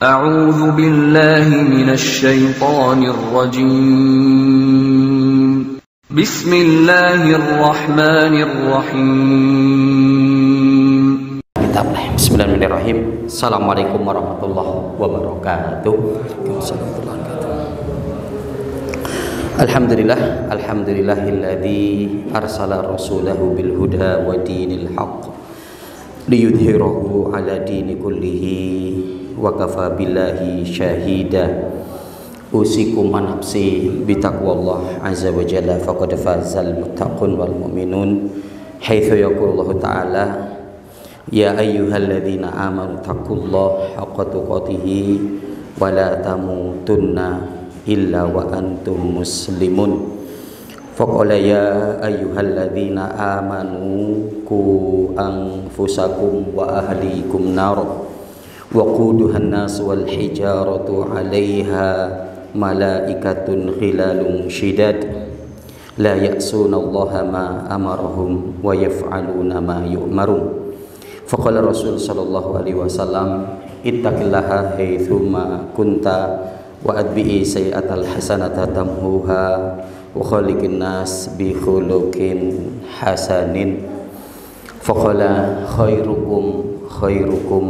أعوذ بالله من الشيطان الرجيم بسم الله الرحمن الرحيم Bismillahirrahmanirrahim. Assalamualaikum warahmatullahi wabarakatuh. Alhamdulillahilladzi arsala rasulahu bil huda wa dinil haqq liyudhhirahu ala dini kullihi wa kafa billahi syahida. Usikum wa nafsi bitaqwallah azza wa jalla faqad fazal muttaqun wal mu'minun haitsu yaqulu ta'ala ya ayyuhalladzina amanu taqullaha haqqa tuqatih wa la tamutunna illa wa antum muslimun. Faqala ya ayyuhalladzina amanu qu anfusakum wa ahlikum nar wa quduhan nas wal hijaratu 'alaiha malaikatun khilalun shidad la ya'sunallaha ma amarahum wa yaf'aluna ma yu'marun. Faqala Rasul sallallahu alaihi wasallam ittaqillaha haitsuma kunta wa adbi'i sayyi'atal hasanata tamhuha wa khaliqin nas bi khuluqin hasanin. Faqala khairukum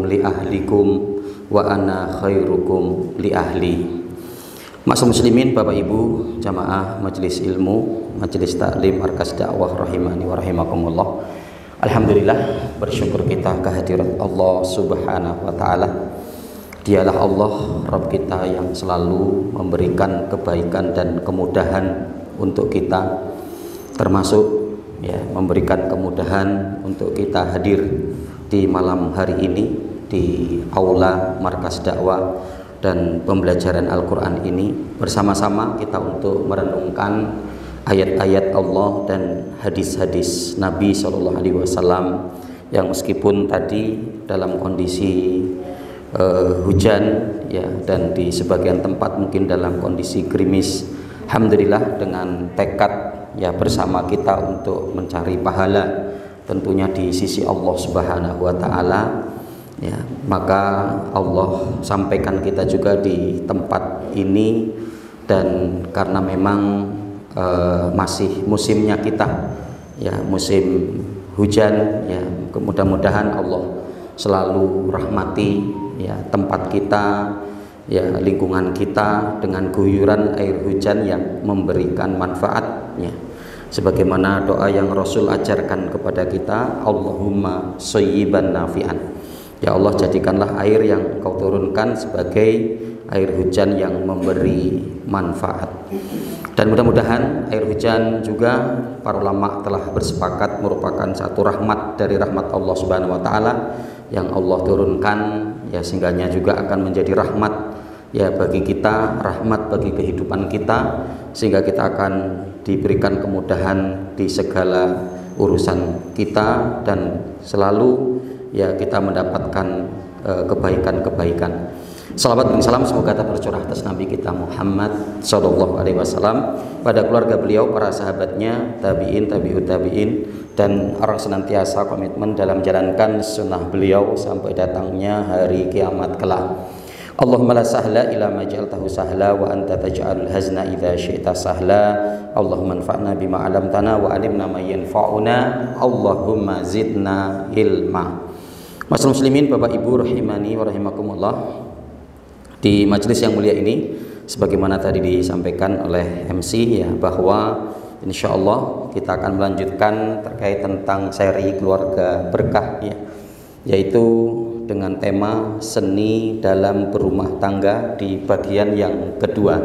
li ahlikum wa ana khairukum li ahli. Maksud muslimin, Bapak Ibu jamaah majelis ilmu, majelis taklim markas dakwah rahimani wa rahimakumullah. Alhamdulillah, bersyukur kita kehadirat Allah subhanahu wa ta'ala. Dialah Allah Rabb kita yang selalu memberikan kebaikan dan kemudahan untuk kita, termasuk memberikan kemudahan untuk kita hadir di malam hari ini di aula markas dakwah dan pembelajaran Al-Quran ini. Bersama-sama kita untuk merenungkan ayat-ayat Allah dan hadis-hadis Nabi SAW yang meskipun tadi dalam kondisi hujan dan di sebagian tempat mungkin dalam kondisi gerimis, alhamdulillah dengan tekad bersama kita untuk mencari pahala tentunya di sisi Allah Subhanahu wa taala, maka Allah sampaikan kita juga di tempat ini. Dan karena memang masih musimnya kita musim hujan, mudah-mudahan Allah selalu rahmati tempat kita, lingkungan kita dengan guyuran air hujan yang memberikan manfaatnya, sebagaimana doa yang Rasul ajarkan kepada kita, Allahumma shayyiban nafi'an. Ya Allah, jadikanlah air yang Kau turunkan sebagai air hujan yang memberi manfaat. Dan mudah-mudahan air hujan juga para ulama telah bersepakat merupakan satu rahmat dari rahmat Allah Subhanahu wa taala yang Allah turunkan, sehingganya juga akan menjadi rahmat bagi kita, rahmat bagi kehidupan kita, sehingga kita akan diberikan kemudahan di segala urusan kita dan selalu kita mendapatkan kebaikan-kebaikan. Salawat dan salam semoga tak tercurah atas Nabi kita Muhammad sallallahu alaihi wasallam, pada keluarga beliau, para sahabatnya, tabi'in, tabi'ut tabi'in, dan orang senantiasa komitmen dalam jalankan sunnah beliau sampai datangnya hari kiamat kelak. Allahumma la sahla ila ma ja'altahu sahla wa anta taj'alul hazna idza syi'ta sahla. Allahumma anfa'na bima 'allamtana wa 'allimna ma yanfa'una. Allahumma zidna ilma. Masyaallah muslimin, Bapak Ibu rahimani wa rahimakumullah. Di majelis yang mulia ini, sebagaimana tadi disampaikan oleh MC bahwa insya Allah kita akan melanjutkan terkait tentang seri keluarga berkah, yaitu dengan tema seni dalam berumah tangga di bagian yang kedua,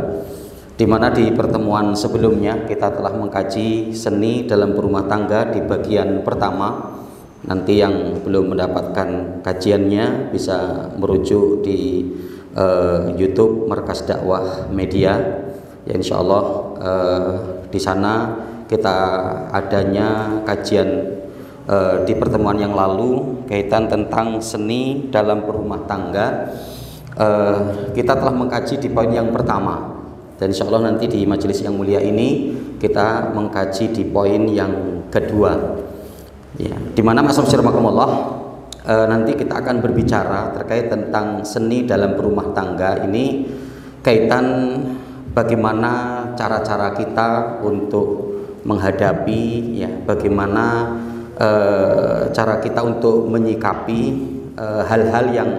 di mana di pertemuan sebelumnya kita telah mengkaji seni dalam berumah tangga di bagian pertama. Nanti yang belum mendapatkan kajiannya bisa merujuk di YouTube Markas Dakwah Media, insya Allah di sana kita adanya kajian di pertemuan yang lalu kaitan tentang seni dalam berumah tangga. Kita telah mengkaji di poin yang pertama, dan insya Allah nanti di majelis yang mulia ini kita mengkaji di poin yang kedua, di mana masyaallah nanti kita akan berbicara terkait tentang seni dalam berumah tangga. Ini kaitan bagaimana cara-cara kita untuk menghadapi, ya, bagaimana cara kita untuk menyikapi hal-hal yang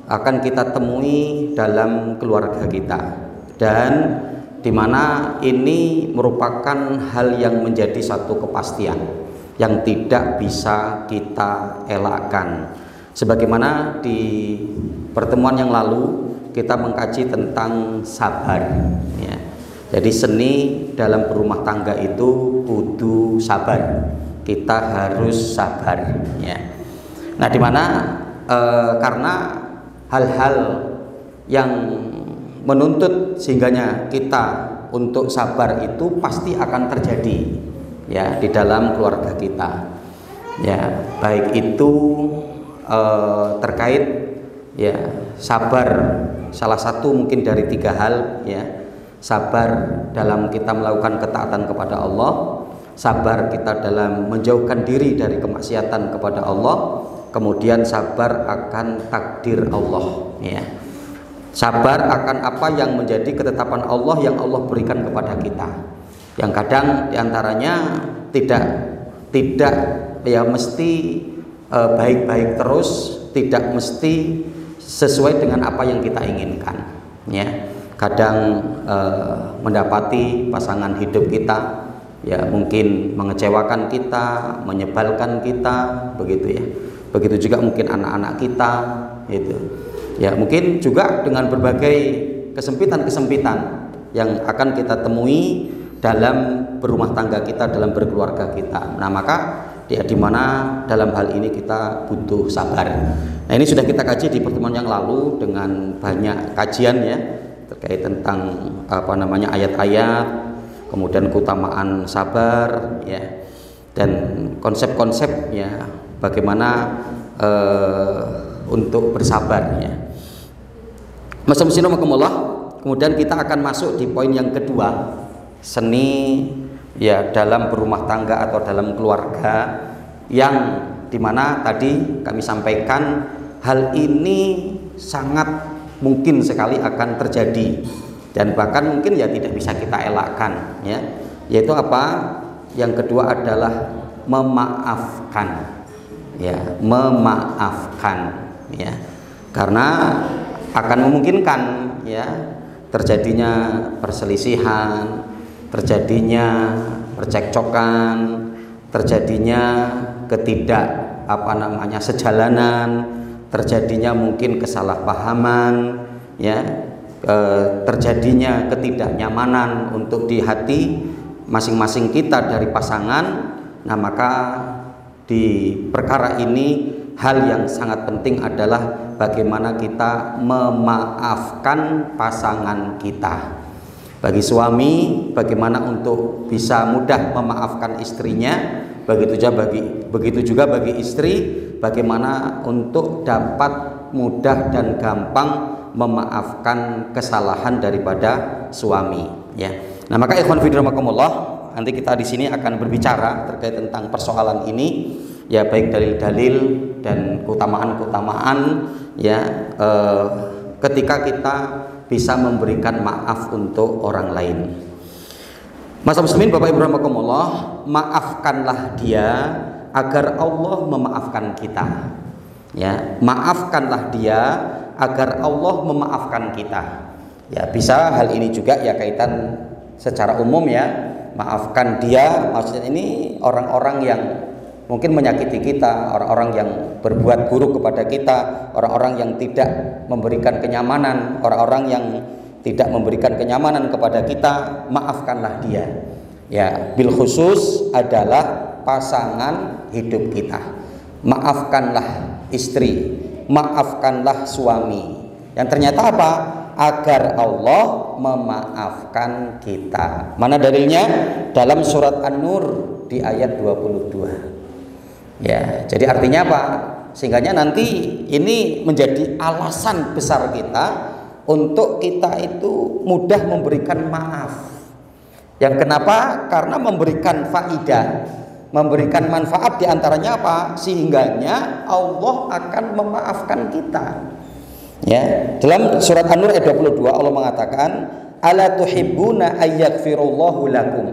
akan kita temui dalam keluarga kita, dan dimana ini merupakan hal yang menjadi satu kepastian yang tidak bisa kita elakkan. Sebagaimana di pertemuan yang lalu kita mengkaji tentang sabar, ya. Jadi seni dalam berumah tangga itu kudu sabar. Kita harus sabar, ya. Nah, dimana karena hal-hal yang menuntut sehingganya kita untuk sabar itu pasti akan terjadi, ya, di dalam keluarga kita, ya, baik itu terkait, ya, sabar salah satu mungkin dari 3 hal, ya. Sabar dalam kita melakukan ketaatan kepada Allah, sabar kita dalam menjauhkan diri dari kemaksiatan kepada Allah, kemudian sabar akan takdir Allah, ya. Sabar akan apa yang menjadi ketetapan Allah yang Allah berikan kepada kita, yang kadang diantaranya tidak ya mesti baik-baik terus, tidak mesti sesuai dengan apa yang kita inginkan, ya. Kadang mendapati pasangan hidup kita, ya, mungkin mengecewakan kita, menyebalkan kita, begitu, ya. Begitu juga mungkin anak-anak kita, gitu. Ya, mungkin juga dengan berbagai kesempitan-kesempitan yang akan kita temui dalam berumah tangga kita, dalam berkeluarga kita. Nah, maka di mana dalam hal ini kita butuh sabar. Nah, ini sudah kita kaji di pertemuan yang lalu dengan banyak kajian, ya, terkait tentang ayat-ayat, kemudian keutamaan sabar, ya, dan konsep-konsep, ya, bagaimana untuk bersabar, ya. Kemudian kita akan masuk di poin yang kedua, seni, ya, dalam berumah tangga atau dalam keluarga, yang dimana tadi kami sampaikan hal ini sangat mungkin sekali akan terjadi, dan bahkan mungkin ya tidak bisa kita elakkan, ya. Yaitu apa? Yang kedua adalah memaafkan, ya, memaafkan, ya, karena akan memungkinkan, ya, terjadinya perselisihan, terjadinya percekcokan, terjadinya sejalanan, terjadinya mungkin kesalahpahaman, ya, terjadinya ketidaknyamanan untuk di hati masing-masing kita dari pasangan. Nah, maka di perkara ini hal yang sangat penting adalah bagaimana kita memaafkan pasangan kita. Bagi suami, bagaimana untuk bisa mudah memaafkan istrinya, begitu juga bagi istri, bagaimana untuk dapat mudah dan gampang memaafkan kesalahan daripada suami, ya. Nah, maka ikhwan fillah rahimakumullah, nanti kita di sini akan berbicara terkait tentang persoalan ini, ya, baik dalil-dalil dan keutamaan-keutamaan, ya, ketika kita bisa memberikan maaf untuk orang lain. Mas muslimin, Bapak Ibu rahimakumullah, maafkanlah dia agar Allah memaafkan kita, ya. Maafkanlah dia agar Allah memaafkan kita, ya. Bisa hal ini juga, ya, kaitan secara umum, ya. Maafkan dia, maksudnya ini orang-orang yang mungkin menyakiti kita, orang-orang yang berbuat buruk kepada kita, orang-orang yang tidak memberikan kenyamanan, orang-orang yang tidak memberikan kenyamanan kepada kita, maafkanlah dia, ya. Bil khusus adalah pasangan hidup kita. Maafkanlah istri, maafkanlah suami. Yang ternyata apa? Agar Allah memaafkan kita. Mana dalilnya? Dalam surat An-Nur di ayat 22. Ya, jadi artinya apa? Sehingganya nanti ini menjadi alasan besar kita untuk kita itu mudah memberikan maaf. Yang kenapa? Karena memberikan faidah, memberikan manfaat diantaranya apa? Sehingganya Allah akan memaafkan kita. Ya, dalam surat An-Nur ayat 22 Allah mengatakan, "Ala tuhibbuna ayyaghfirullahu lakum?"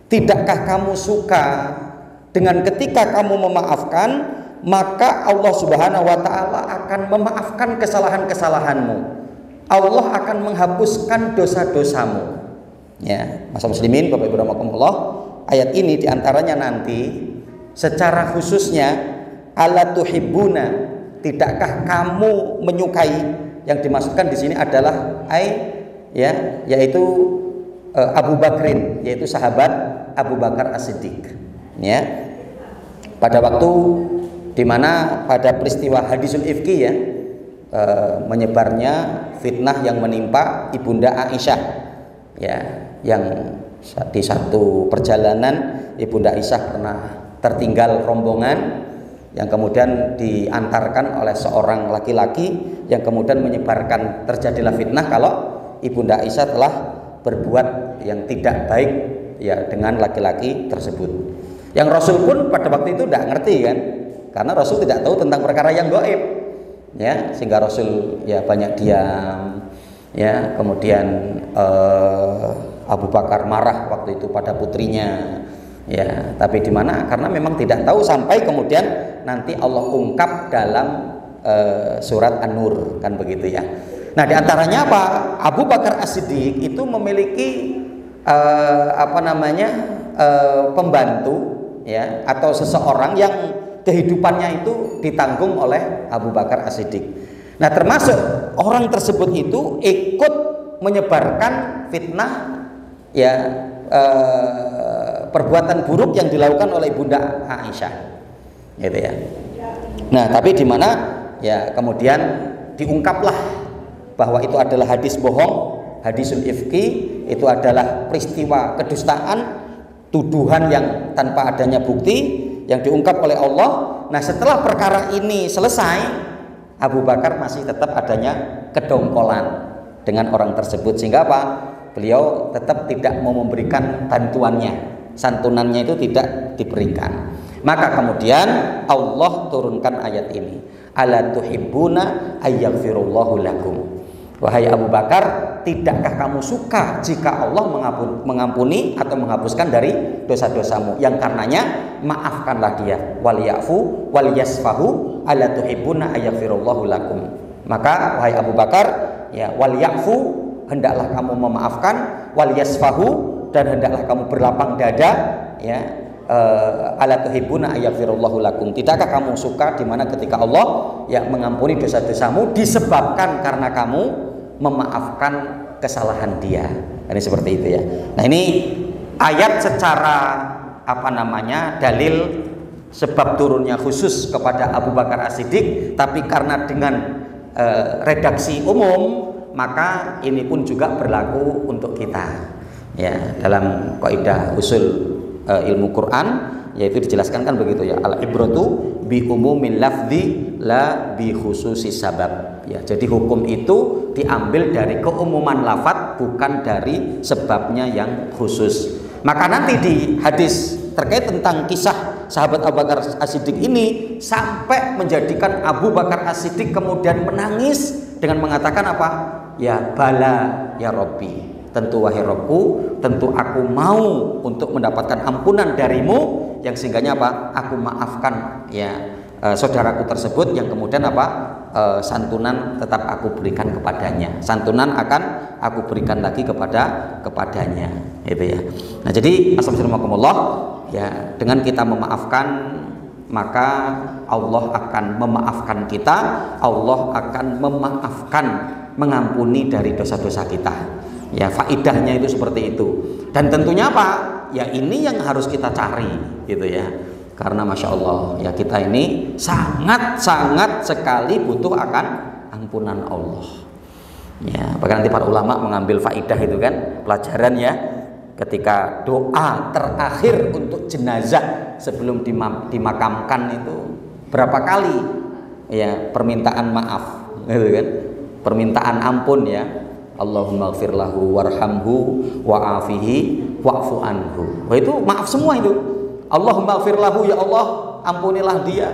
Tidakkah kamu suka dengan ketika kamu memaafkan, maka Allah Subhanahu wa taala akan memaafkan kesalahan-kesalahanmu. Allah akan menghapuskan dosa-dosamu. Ya, masa muslimin Bapak Ibu rahimakumullah, ayat ini diantaranya nanti secara khususnya ala tuhibbuna, tidakkah kamu menyukai, yang dimaksudkan di sini adalah ya, yaitu Abu Bakrin, yaitu sahabat Abu Bakar As-Siddiq. Ya, pada waktu dimana pada peristiwa hadisul ifki ya, menyebarnya fitnah yang menimpa ibunda Aisyah, ya, yang di satu perjalanan ibunda Aisyah pernah tertinggal rombongan yang kemudian diantarkan oleh seorang laki-laki yang kemudian menyebarkan terjadilah fitnah kalau ibunda Aisyah telah berbuat yang tidak baik ya dengan laki-laki tersebut. Yang Rasul pun pada waktu itu tidak ngerti kan, karena Rasul tidak tahu tentang perkara yang gaib, ya, sehingga Rasul ya banyak diam, ya. Kemudian Abu Bakar marah waktu itu pada putrinya, ya. Tapi di mana? Karena memang tidak tahu sampai kemudian nanti Allah ungkap dalam surat An-Nur, kan begitu ya. Nah, diantaranya apa? Abu Bakar As-Siddiq itu memiliki pembantu, ya, atau seseorang yang kehidupannya itu ditanggung oleh Abu Bakar As-Siddiq. Nah, termasuk orang tersebut itu ikut menyebarkan fitnah, ya, perbuatan buruk yang dilakukan oleh Bunda Aisyah, gitu ya. Nah, tapi di mana ya kemudian diungkaplah bahwa itu adalah hadis bohong, hadisul ifki, itu adalah peristiwa kedustaan, tuduhan yang tanpa adanya bukti yang diungkap oleh Allah. Nah, setelah perkara ini selesai, Abu Bakar masih tetap adanya kedongkolan dengan orang tersebut, sehingga apa? Beliau tetap tidak mau memberikan bantuannya, santunannya itu tidak diberikan. Maka kemudian Allah turunkan ayat ini, ala tuhibbuna ayyaghfirullahu lakum. Wahai Abu Bakar, tidakkah kamu suka jika Allah mengampuni atau menghapuskan dari dosa-dosamu, yang karenanya maafkanlah dia, wal ya'fu wal yasfahu ala tuhibbuna ayyaghfirullahu lakum. Maka wahai Abu Bakar, ya, wal ya'fu, hendaklah kamu memaafkan, wal yasfahu, dan hendaklah kamu berlapang dada, ya, ala tuhibbuna ayyaghfirullahu lakum. Tidakkah kamu suka di mana ketika Allah ya mengampuni dosa-dosamu disebabkan karena kamu memaafkan kesalahan dia. Ini seperti itu ya. Nah, ini ayat secara dalil sebab turunnya khusus kepada Abu Bakar As-Siddiq, tapi karena dengan redaksi umum, maka ini pun juga berlaku untuk kita. Ya, dalam kaidah usul ilmu Quran yaitu dijelaskan kan begitu ya, al ibratu bi umumil lafzi la bi khususi sabab. Ya, jadi hukum itu diambil dari keumuman lafaz, bukan dari sebabnya yang khusus. Maka nanti di hadis terkait tentang kisah sahabat Abu Bakar As-Siddiq ini sampai menjadikan Abu Bakar As-Siddiq kemudian menangis dengan mengatakan apa? Ya bala ya Rabbi, tentu wahai Rabbku, tentu aku mau untuk mendapatkan ampunan darimu, yang sehingganya apa? Aku maafkan ya saudaraku tersebut, yang kemudian apa? Santunan tetap aku berikan kepadanya. Santunan akan aku berikan lagi kepadanya, gitu ya. Nah, jadi astagfirullah, ya, dengan kita memaafkan maka Allah akan memaafkan kita, Allah akan memaafkan, mengampuni dari dosa-dosa kita. Ya, faidahnya itu seperti itu. Dan tentunya apa? Ya, ini yang harus kita cari, gitu ya. Karena Masya Allah ya, kita ini sangat-sangat sekali butuh akan ampunan Allah. Ya, bahkan nanti para ulama mengambil faidah itu kan, pelajaran ya, ketika doa terakhir untuk jenazah sebelum dimakamkan itu berapa kali ya permintaan maaf, gitu kan, permintaan ampun ya. Allahumma ighfir lahu warhamhu wa'afihi wa'fu anhu. Wah, itu maaf semua itu. Allahumma ighfir lahu, ya Allah ampunilah dia,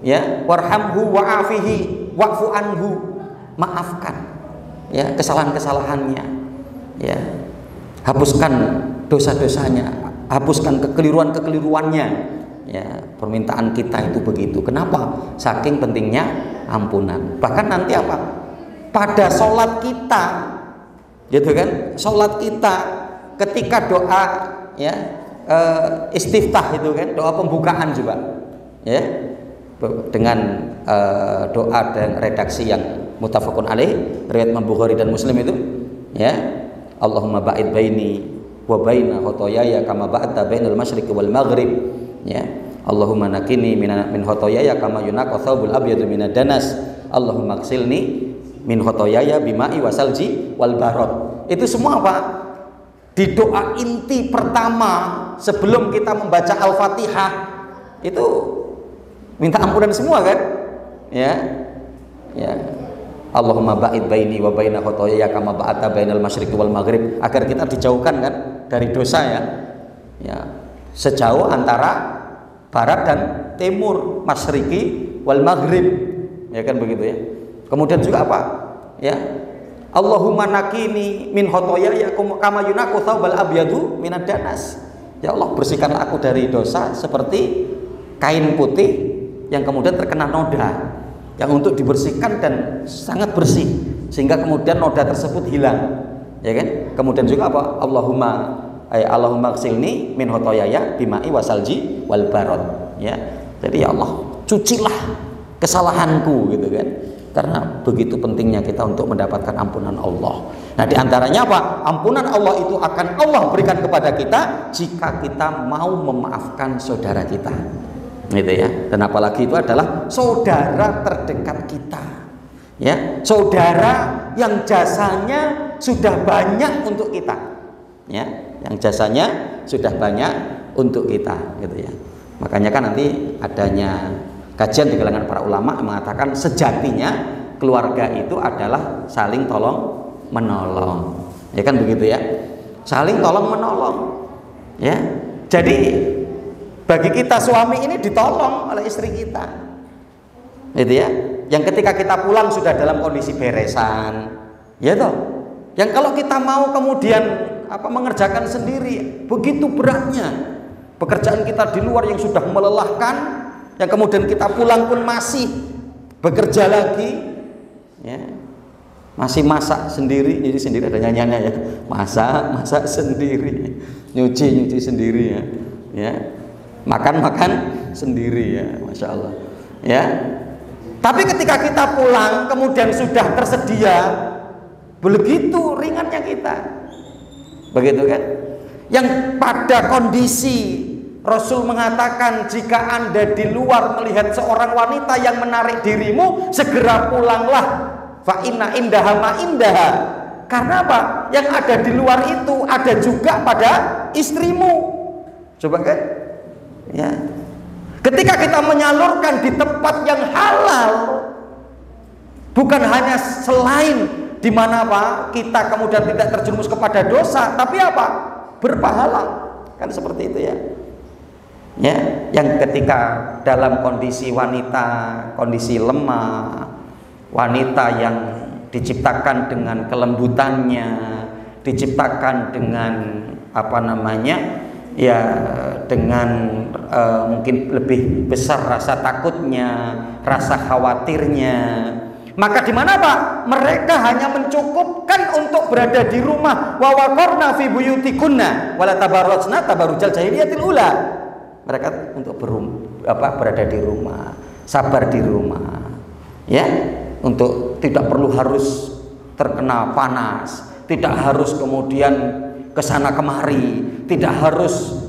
ya, warhamhu wa'afihi wa'fu anhu, maafkan ya kesalahan-kesalahannya, ya, hapuskan dosa-dosanya, hapuskan kekeliruan-kekeliruannya, ya. Permintaan kita itu begitu. Kenapa? Saking pentingnya ampunan. Bahkan nanti apa? Pada sholat kita, gitu kan? Sholat kita ketika doa, ya, istiftah itu kan, doa pembukaan juga, ya, dengan doa dan redaksi yang muttafaqun alaih, riwayat Imam Bukhari dan Muslim itu, ya, Allahumma ba'id baini wa baina khotoyaya kama ba'adta bainal masyriqi wal maghrib, ya, Allahumma nakini min khotoyaya kama yunaqqa thawbul abyadu minad danas, Allahumma ghsilni min khotoyaya bima'i wasalji wal barad. Itu semua apa? Di doa inti pertama sebelum kita membaca Al-Fatihah itu minta ampunan semua kan, ya, ya. Allahumma ba'id baini wa baina khotoyaya kama ba'adta bainal masyriqi wal maghrib, agar kita dijauhkan kan dari dosa, ya, ya, sejauh antara barat dan timur, masyriqi wal maghrib, ya kan begitu ya. Kemudian juga apa, ya, Allahumma nakini min khotoyaya kama yunaqqa thawbal abyadu minad danas, ya Allah bersihkanlah aku dari dosa seperti kain putih yang kemudian terkena noda, yang untuk dibersihkan dan sangat bersih sehingga kemudian noda tersebut hilang, ya kan. Kemudian juga apa, Allahumma ghsilni min khotoyaya bima'i wasalji wal barad, ya. Jadi ya Allah cucilah kesalahanku, gitu kan. Karena begitu pentingnya kita untuk mendapatkan ampunan Allah. Nah, diantaranya apa? Ampunan Allah itu akan Allah berikan kepada kita jika kita mau memaafkan saudara kita, gitu ya. Dan apalagi itu adalah saudara terdekat kita, ya, saudara yang jasanya sudah banyak untuk kita, ya, yang jasanya sudah banyak untuk kita, gitu ya. Makanya kan nanti adanya kajian di kalangan para ulama mengatakan sejatinya keluarga itu adalah saling tolong menolong, ya kan begitu ya, saling tolong menolong, ya. Jadi bagi kita suami ini ditolong oleh istri kita, gitu ya, yang ketika kita pulang sudah dalam kondisi beresan, ya toh, yang kalau kita mau kemudian mengerjakan sendiri, begitu beratnya pekerjaan kita di luar yang sudah melelahkan, yang kemudian kita pulang pun masih bekerja lagi, ya, masih masak sendiri, jadi sendiri ada nyanyiannya ya, masak sendiri, nyuci sendiri, ya, ya, makan sendiri, ya, masya Allah, ya. Tapi ketika kita pulang kemudian sudah tersedia, begitu ringannya kita, begitu kan? Yang pada kondisi Rasul mengatakan jika Anda di luar melihat seorang wanita yang menarik dirimu, segera pulanglah. Fa inna indaha ma indaha. Karena apa? Yang ada di luar itu ada juga pada istrimu. Coba kan? Ya. Ketika kita menyalurkan di tempat yang halal, bukan hanya selain di mana apa kita kemudian tidak terjerumus kepada dosa, tapi apa? Berpahala. Kan seperti itu ya. Ya, yang ketika dalam kondisi wanita, kondisi lemah, wanita yang diciptakan dengan kelembutannya, diciptakan dengan ya, dengan mungkin lebih besar rasa takutnya, rasa khawatirnya, maka di mana Pak? Mereka hanya mencukupkan untuk berada di rumah, wa waqarna fi buyutikunna wala tabarrajna tabarrujal jahiliyatil ula. Mereka untuk berada di rumah, sabar di rumah, ya, untuk tidak perlu harus terkena panas, tidak harus kemudian kesana kemari, tidak harus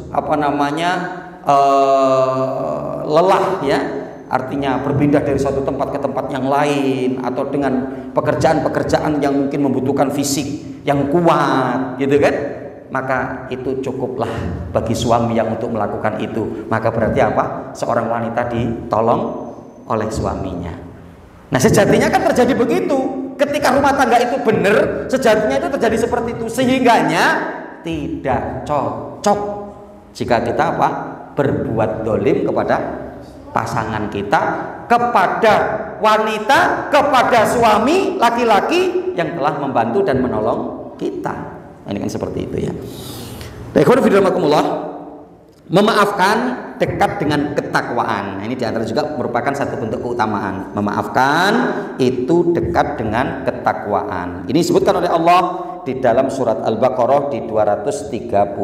lelah, ya, artinya berpindah dari suatu tempat ke tempat yang lain, atau dengan pekerjaan-pekerjaan yang mungkin membutuhkan fisik yang kuat, gitu kan. Maka itu cukuplah bagi suami yang untuk melakukan itu. Maka berarti apa? Seorang wanita ditolong oleh suaminya. Nah, sejatinya kan terjadi begitu. Ketika rumah tangga itu benar, sejatinya itu terjadi seperti itu. Sehingganya tidak cocok jika kita berbuat dolim kepada pasangan kita, kepada wanita, kepada suami laki-laki yang telah membantu dan menolong kita. Ini kan seperti itu ya. Memaafkan dekat dengan ketakwaan. Ini diantara juga merupakan satu bentuk keutamaan. Memaafkan itu dekat dengan ketakwaan. Ini disebutkan oleh Allah di dalam surat Al-Baqarah di 237.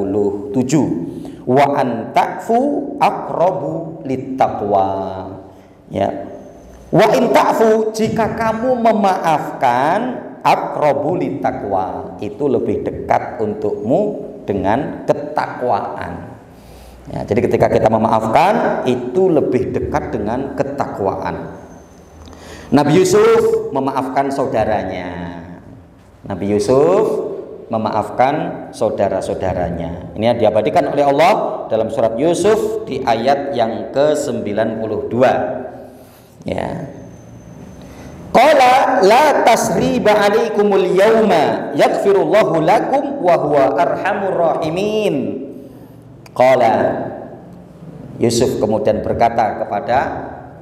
Wa an ta'fu aqrabu littaqwa. Ya. Wa in ta'fu, jika kamu memaafkan, aqrabu littaqwa, itu lebih dekat untukmu dengan ketakwaan. Ya, jadi ketika kita memaafkan itu lebih dekat dengan ketakwaan. Nabi Yusuf memaafkan saudaranya. Nabi Yusuf memaafkan saudara-saudaranya. Ini diabadikan oleh Allah dalam surat Yusuf di ayat yang ke-92. Ya. Qala la tasriba 'alaikumul yauma yaghfirullahu lakum wa huwa arhamur rahimin. Qala, Yusuf kemudian berkata kepada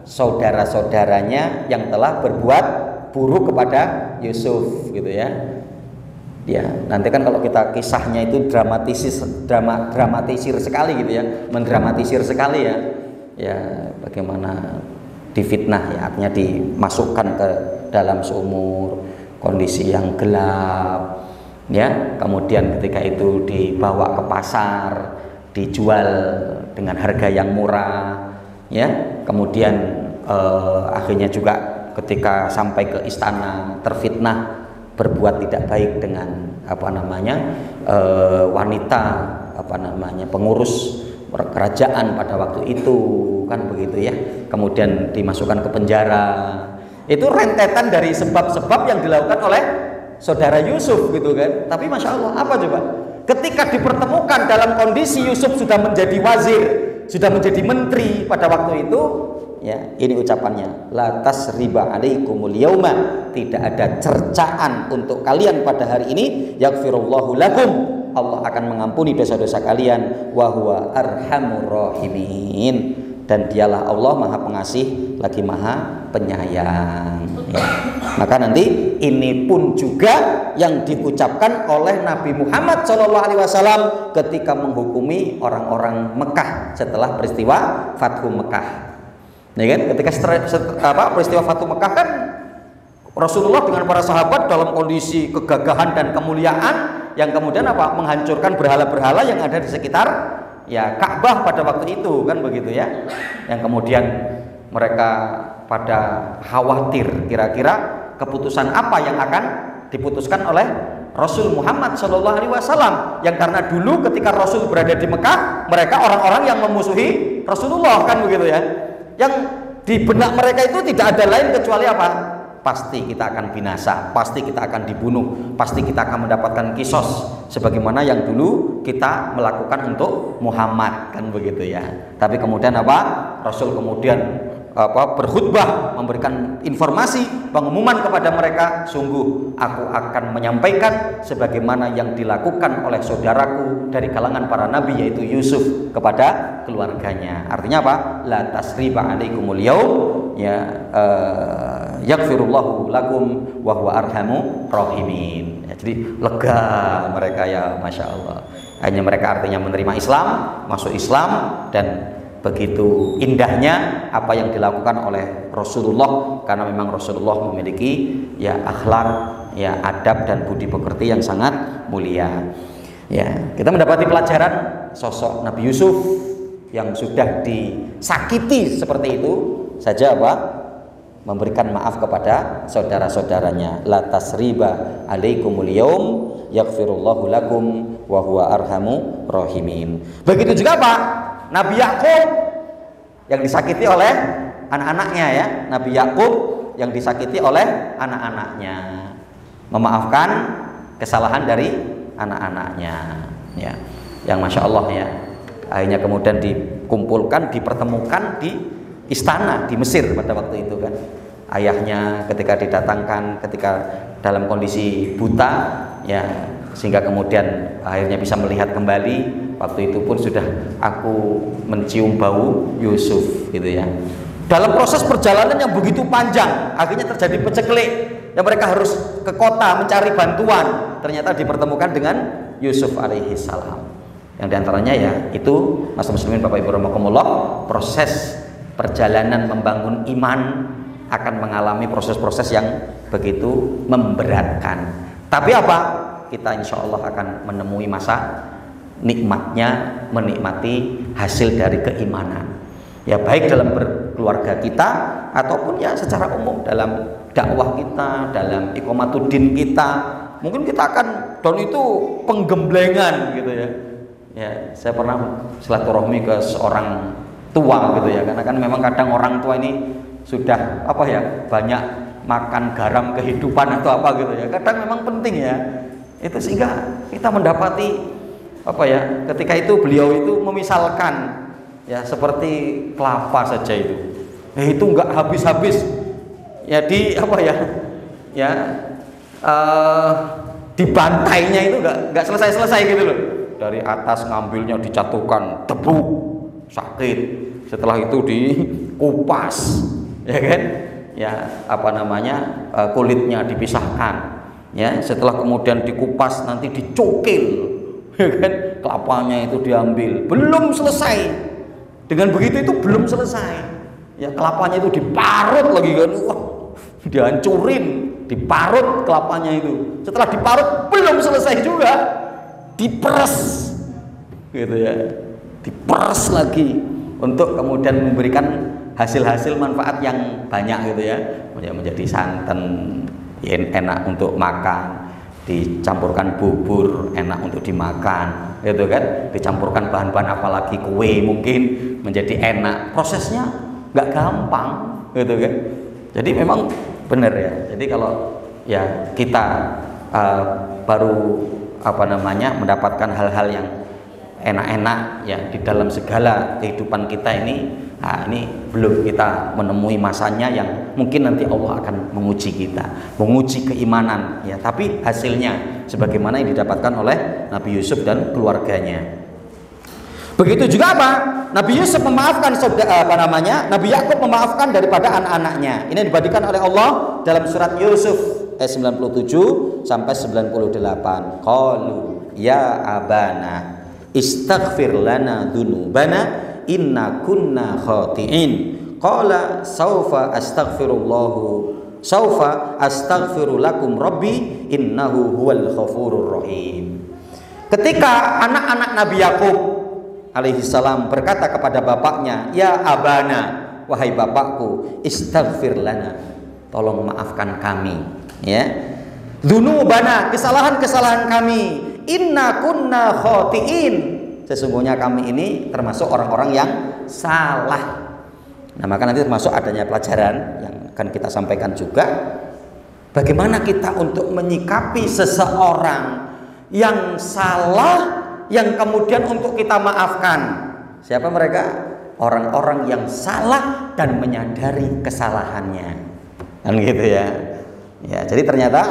saudara-saudaranya yang telah berbuat buruk kepada Yusuf, gitu ya. Ya, nanti kan kalau kita kisahnya itu dramatisir sekali gitu ya, mendramatisir sekali ya. Ya, bagaimana difitnah ya, artinya dimasukkan ke dalam sumur, kondisi yang gelap ya, kemudian ketika itu dibawa ke pasar, dijual dengan harga yang murah ya, kemudian akhirnya juga ketika sampai ke istana terfitnah berbuat tidak baik dengan wanita pengurus kerajaan pada waktu itu, kan begitu ya, kemudian dimasukkan ke penjara. Itu rentetan dari sebab-sebab yang dilakukan oleh saudara Yusuf gitu kan. Tapi Masya Allah, apa coba? Ketika dipertemukan dalam kondisi Yusuf sudah menjadi wazir, sudah menjadi menteri pada waktu itu, ya, ini ucapannya, la tasriba 'alaikumul yauma, tidak ada cercaan untuk kalian pada hari ini, yaghfirullahu lakum, Allah akan mengampuni dosa-dosa kalian, wa huwa arhamur rahimin, dan dialah Allah Maha Pengasih lagi Maha Penyayang. Ya. Maka nanti ini pun juga yang diucapkan oleh Nabi Muhammad SAW ketika menghukumi orang-orang Mekah setelah peristiwa Fathu Mekah. Ya kan? Ketika peristiwa Fathu Mekah kan Rasulullah dengan para sahabat dalam kondisi kegagahan dan kemuliaan yang kemudian menghancurkan berhala-berhala yang ada di sekitar ya Ka'bah pada waktu itu, kan begitu ya. Yang kemudian mereka pada khawatir kira-kira keputusan apa yang akan diputuskan oleh Rasul Muhammad SAW, yang karena dulu ketika Rasul berada di Mekah, mereka orang-orang yang memusuhi Rasulullah, kan begitu ya. Yang di benak mereka itu tidak ada lain kecuali apa? Pasti kita akan binasa, pasti kita akan dibunuh, pasti kita akan mendapatkan kisos sebagaimana yang dulu kita melakukan untuk Muhammad, kan begitu ya. Tapi kemudian Rasul kemudian berkhutbah, memberikan informasi, pengumuman kepada mereka, sungguh aku akan menyampaikan sebagaimana yang dilakukan oleh saudaraku dari kalangan para nabi yaitu Yusuf kepada keluarganya. Artinya apa? La tasriba 'alaikumul yaum, ya, yaghfirullahu lakum wa huwa arhamu rahimin. Ya, jadi lega mereka ya, Masya Allah. Hanya mereka artinya menerima Islam, masuk Islam, dan begitu indahnya apa yang dilakukan oleh Rasulullah, karena memang Rasulullah memiliki ya akhlak, ya adab dan budi pekerti yang sangat mulia. Ya, kita mendapati pelajaran sosok Nabi Yusuf yang sudah disakiti seperti itu saja memberikan maaf kepada saudara-saudaranya. La tasriba 'alaikumul yaum yaghfirullahu lakum wa huwa arhamu rahimin. Begitu juga Nabi Yakub yang disakiti oleh anak-anaknya ya. Nabi Yakub yang disakiti oleh anak-anaknya, memaafkan kesalahan dari anak-anaknya ya. Yang Masya Allah ya, akhirnya kemudian dikumpulkan, dipertemukan di istana di Mesir pada waktu itu kan. Ayahnya ketika didatangkan ketika dalam kondisi buta ya, sehingga kemudian akhirnya bisa melihat kembali. Waktu itu pun sudah aku mencium bau Yusuf gitu ya. Dalam proses perjalanan yang begitu panjang, akhirnya terjadi peceklik dan mereka harus ke kota mencari bantuan. Ternyata dipertemukan dengan Yusuf alaihi salam. Yang diantaranya ya itu, Mas muslimin Bapak Ibu rahimakumullah, proses perjalanan membangun iman akan mengalami proses-proses yang begitu memberatkan. Tapi apa? Kita insya Allah akan menemui masa nikmatnya menikmati hasil dari keimanan. Ya baik dalam berkeluarga kita ataupun ya secara umum dalam dakwah kita, dalam iqamatuddin kita. Mungkin kita akan tahun itu penggemblengan gitu ya. Ya, saya pernah silaturahmi ke seorang tua gitu ya, karena kan memang kadang orang tua ini sudah apa ya, banyak makan garam kehidupan atau apa gitu ya. Kadang memang penting ya. Itu sehingga kita mendapati apa ya, ketika itu beliau itu memisalkan ya seperti kelapa saja itu. Itu enggak habis-habis. Ya di apa ya? Ya dibantainya itu enggak selesai-selesai gitu loh. Dari atas ngambilnya dijatuhkan, tebuk, sakit. Setelah itu dikupas, ya kan? Ya apa namanya, kulitnya dipisahkan. Ya setelah kemudian dikupas nanti dicukil, ya kan? Kelapanya itu diambil, belum selesai. Dengan begitu itu belum selesai. Ya kelapanya itu diparut lagi kan, wah, dihancurin, diparut kelapanya itu. Setelah diparut belum selesai juga. Diperes gitu ya, diperes lagi untuk kemudian memberikan hasil-hasil manfaat yang banyak gitu ya, menjadi santan enak untuk makan, dicampurkan bubur enak untuk dimakan gitu kan, dicampurkan bahan-bahan apalagi kue mungkin menjadi enak. Prosesnya nggak gampang gitu kan. Jadi memang benar ya, jadi kalau ya kita baru apa namanya mendapatkan hal-hal yang enak-enak ya di dalam segala kehidupan kita ini, nah ini belum kita menemui masanya yang mungkin nanti Allah akan menguji kita, menguji keimanan ya, tapi hasilnya sebagaimana yang didapatkan oleh Nabi Yusuf dan keluarganya. Begitu juga apa? Nabi Yusuf memaafkan Nabi Yakub memaafkan daripada anak-anaknya. Ini dibandingkan oleh Allah dalam surat Yusuf ayat 97 sampai 98. Qalu ya abana istaghfir lana dzunubana inna kunna khati'in. Qala saufa astaghfiru lakum rabbi innahu huwal ghafurur rahim. Ketika anak-anak Nabi Yakub alaihi salam berkata kepada bapaknya, ya abana, wahai bapakku, istaghfir lana, tolong maafkan kami ya, dzunubana, kesalahan-kesalahan kami, inna kunna khati'in, sesungguhnya kami ini termasuk orang-orang yang salah. Nah maka nanti termasuk adanya pelajaran yang akan kita sampaikan juga, bagaimana kita untuk menyikapi seseorang yang salah, yang kemudian untuk kita maafkan. Siapa mereka? Orang-orang yang salah dan menyadari kesalahannya, kan gitu ya. Ya, jadi ternyata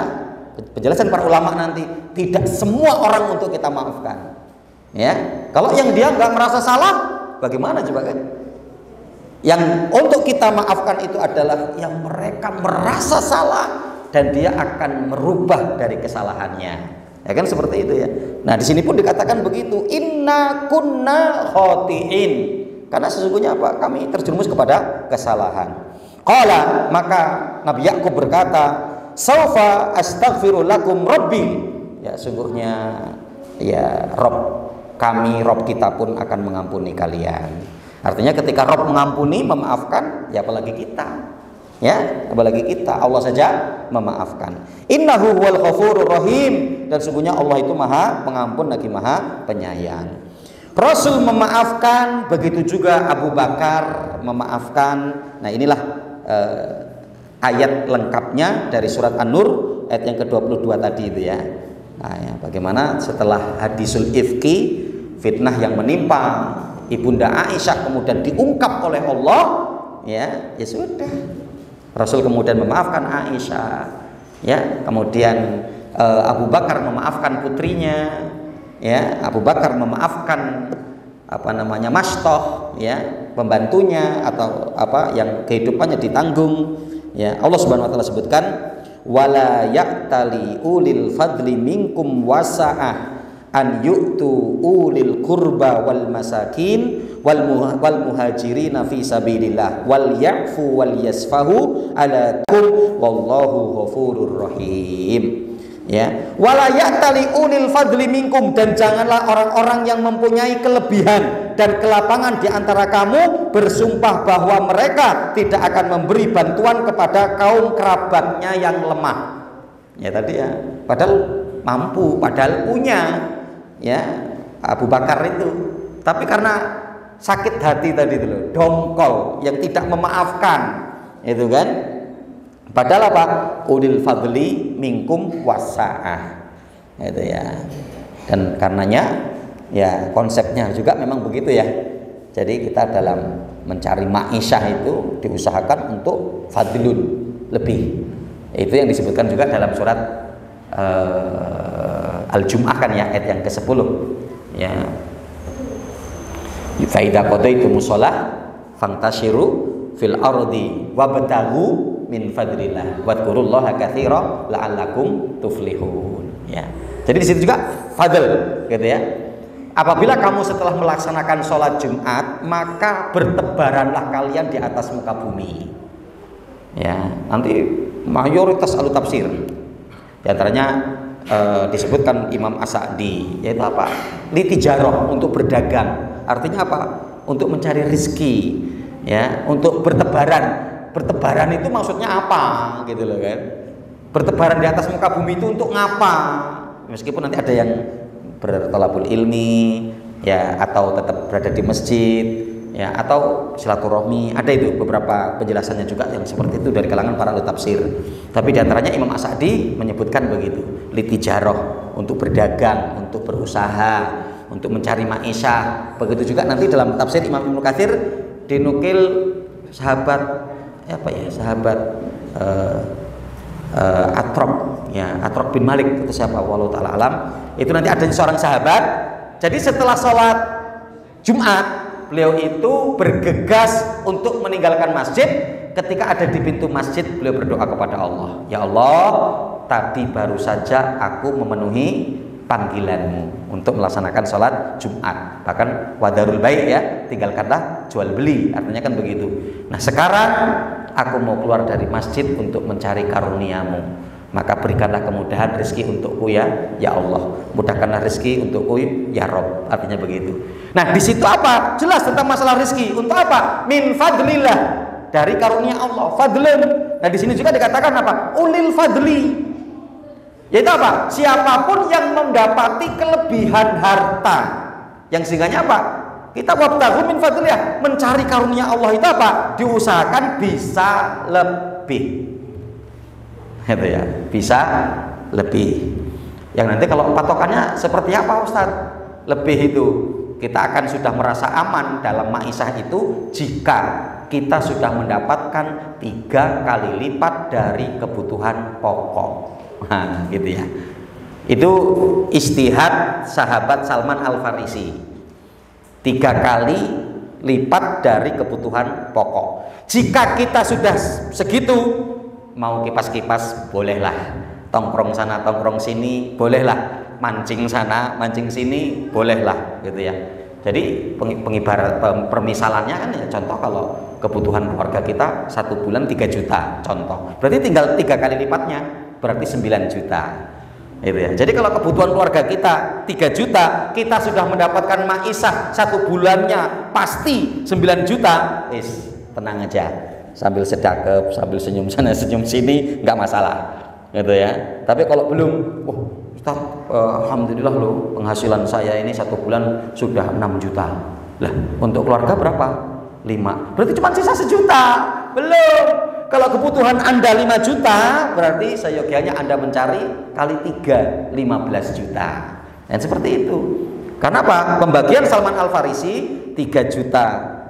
penjelasan para ulama nanti tidak semua orang untuk kita maafkan. Ya, kalau yang dia nggak merasa salah, bagaimana coba kan? Yang untuk kita maafkan itu adalah yang mereka merasa salah dan dia akan merubah dari kesalahannya. Ya kan seperti itu ya. Nah, di sini pun dikatakan begitu, inna kunna khati'in. Karena sesungguhnya apa? Kami terjerumus kepada kesalahan. Qala, maka Nabi Yakub berkata, saufa astaghfiru lakum rabbi, ya sungguhnya ya Rob kami, Rob kita pun akan mengampuni kalian. Artinya ketika Rob mengampuni, memaafkan, ya apalagi kita, ya apalagi kita, Allah saja memaafkan. Innahu huwal ghafurur rahim, dan sungguhnya Allah itu maha pengampun lagi maha penyayang. Rasul memaafkan, begitu juga Abu Bakar memaafkan. Nah inilah ayat lengkapnya dari surat An-Nur ayat yang ke-22 tadi itu ya. Nah, ya, bagaimana setelah hadisul ifki, fitnah yang menimpa Ibunda Aisyah kemudian diungkap oleh Allah, ya sudah. Rasul kemudian memaafkan Aisyah, ya. Kemudian Abu Bakar memaafkan putrinya, ya, Abu Bakar memaafkan Mastoh, ya, pembantunya atau yang kehidupannya ditanggung, ya. Allah Subhanahu wa taala sebutkan wala ya'tali ulil fadli minkum wasa'ah an yu'tu ulil qurba wal masakin wal muhajirina fi sabilillah wal ya'fu wal yasfahu ala kum wallahu ghafurur rahim. Ya, wala ya'tali ulil fadli minkum, dan janganlah orang-orang yang mempunyai kelebihan dan kelapangan di antara kamu bersumpah bahwa mereka tidak akan memberi bantuan kepada kaum kerabatnya yang lemah. Ya tadi ya, padahal mampu, padahal punya, ya, Abu Bakar itu. Tapi karena sakit hati tadi itu loh, dongkol, yang tidak memaafkan, itu kan. Padahal apa? Ulil fadli minkum wasa'ah. Itu ya. Dan karenanya ya konsepnya juga memang begitu ya. Jadi kita dalam mencari ma'isyah itu diusahakan untuk fadlun, lebih. Itu yang disebutkan juga dalam surat Al-Jum'ah kan ya, ayat yang ke-10. Ya. Fa idza qadaytumus shalah fantashiru fil ardi wabtaghu min fadlillah wadhkurullaha katsira la'allakum tuflihun, ya. Jadi di situ juga fadl, gitu ya. Apabila kamu setelah melaksanakan sholat Jumat, maka bertebaranlah kalian di atas muka bumi, ya. Nanti mayoritas ahli tafsir di antaranya disebutkan Imam As-Sa'di, yaitu apa? Litijarah, untuk berdagang. Artinya apa? Untuk mencari rezeki, ya, untuk bertebaran. Bertebaran itu maksudnya apa, gitu loh kan? Bertebaran di atas muka bumi itu untuk ngapa? Meskipun nanti ada yang bertolabul ilmi, ya, atau tetap berada di masjid, ya, atau silaturahmi. Ada itu beberapa penjelasannya juga yang seperti itu dari kalangan para ahli tafsir. Tapi diantaranya Imam As-Sa'di menyebutkan begitu, litijarah, untuk berdagang, untuk berusaha, untuk mencari ma'isyah. Begitu juga nanti dalam tafsir Imam Ibnu Katsir dinukil sahabat Atrok, ya, Atrok bin Malik, itu siapa, wallahu ta'ala alam. Itu nanti ada seorang sahabat. Jadi setelah sholat Jumat, beliau itu bergegas untuk meninggalkan masjid. Ketika ada di pintu masjid, beliau berdoa kepada Allah, ya Allah, tadi baru saja aku memenuhi panggilanmu untuk melaksanakan sholat Jumat. Bahkan wadarul bai', ya, tinggalkanlah jual beli, artinya kan begitu. Nah sekarang aku mau keluar dari masjid untuk mencari karuniamu, maka berikanlah kemudahan rezeki untukku ya Allah, mudahkanlah rezeki untukku ya Rob, artinya begitu. Nah di situ apa? Jelas tentang masalah rezeki. Untuk apa? Min fadlillah, dari karunia Allah, fadlun. Nah di sini juga dikatakan apa? Ulil fadli, yaitu apa? Siapapun yang mendapati kelebihan harta, yang sehingganya apa? Kita wabtaghu min fadlillah, mencari karunia Allah itu apa? Diusahakan bisa lebih. Itu ya, bisa lebih. Yang nanti kalau patokannya seperti apa Ustaz? Lebih itu kita akan sudah merasa aman dalam ma'isyah itu jika kita sudah mendapatkan 3 kali lipat dari kebutuhan pokok. Nah, gitu ya. Itu istihad sahabat Salman Al-Farisi. 3 kali lipat dari kebutuhan pokok. Jika kita sudah segitu, mau kipas-kipas bolehlah, tongkrong sana tongkrong sini bolehlah, mancing sana mancing sini bolehlah, gitu ya. Jadi pengibarat permisalannya kan ya, contoh kalau kebutuhan keluarga kita 1 bulan 3 juta contoh, berarti tinggal 3 kali lipatnya, berarti 9 juta. Itu ya. Jadi kalau kebutuhan keluarga kita 3 juta, kita sudah mendapatkan ma'isyah 1 bulannya pasti 9 juta. Tenang aja, sambil sedekap, sambil senyum sana senyum sini, nggak masalah, gitu ya. Tapi kalau belum, Ustaz, alhamdulillah loh, penghasilan saya ini 1 bulan sudah 6 juta. Lah, untuk keluarga berapa? 5. Berarti cuma sisa 1 juta. Belum. Kalau kebutuhan Anda 5 juta, berarti seyogianya Anda mencari kali 3, 15 juta. Dan seperti itu. Karena apa? Pembagian Salman Al-Farisi 3 juta.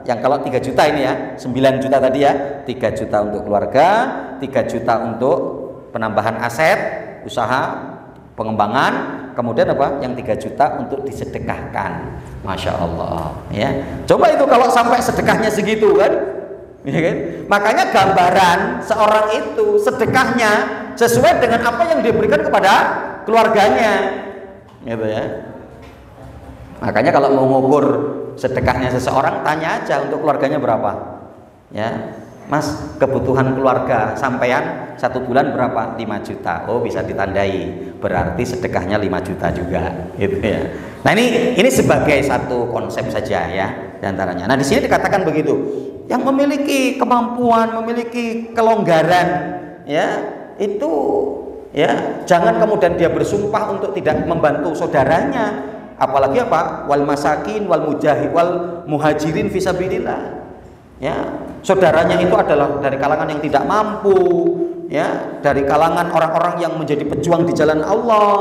Yang kalau 3 juta ini ya, 9 juta tadi ya, 3 juta untuk keluarga, 3 juta untuk penambahan aset, usaha, pengembangan, kemudian apa? Yang 3 juta untuk disedekahkan. Masya Allah, ya. Coba itu kalau sampai sedekahnya segitu kan, ya kan? Makanya gambaran seorang itu sedekahnya sesuai dengan apa yang diberikan kepada keluarganya, gitu ya. Makanya kalau mau ngukur sedekahnya seseorang, tanya aja untuk keluarganya berapa, ya. Mas, kebutuhan keluarga sampean 1 bulan berapa? 5 juta. Oh, bisa ditandai. Berarti sedekahnya 5 juta juga, gitu ya. Nah, ini sebagai satu konsep saja ya, diantaranya. Nah, di sini dikatakan begitu. Yang memiliki kemampuan, memiliki kelonggaran, ya, itu ya, jangan kemudian dia bersumpah untuk tidak membantu saudaranya. Apalagi apa? Wal masakin wal mujahid wal muhajirin fisabilillah. Ya, saudaranya itu adalah dari kalangan yang tidak mampu, ya, dari kalangan orang-orang yang menjadi pejuang di jalan Allah,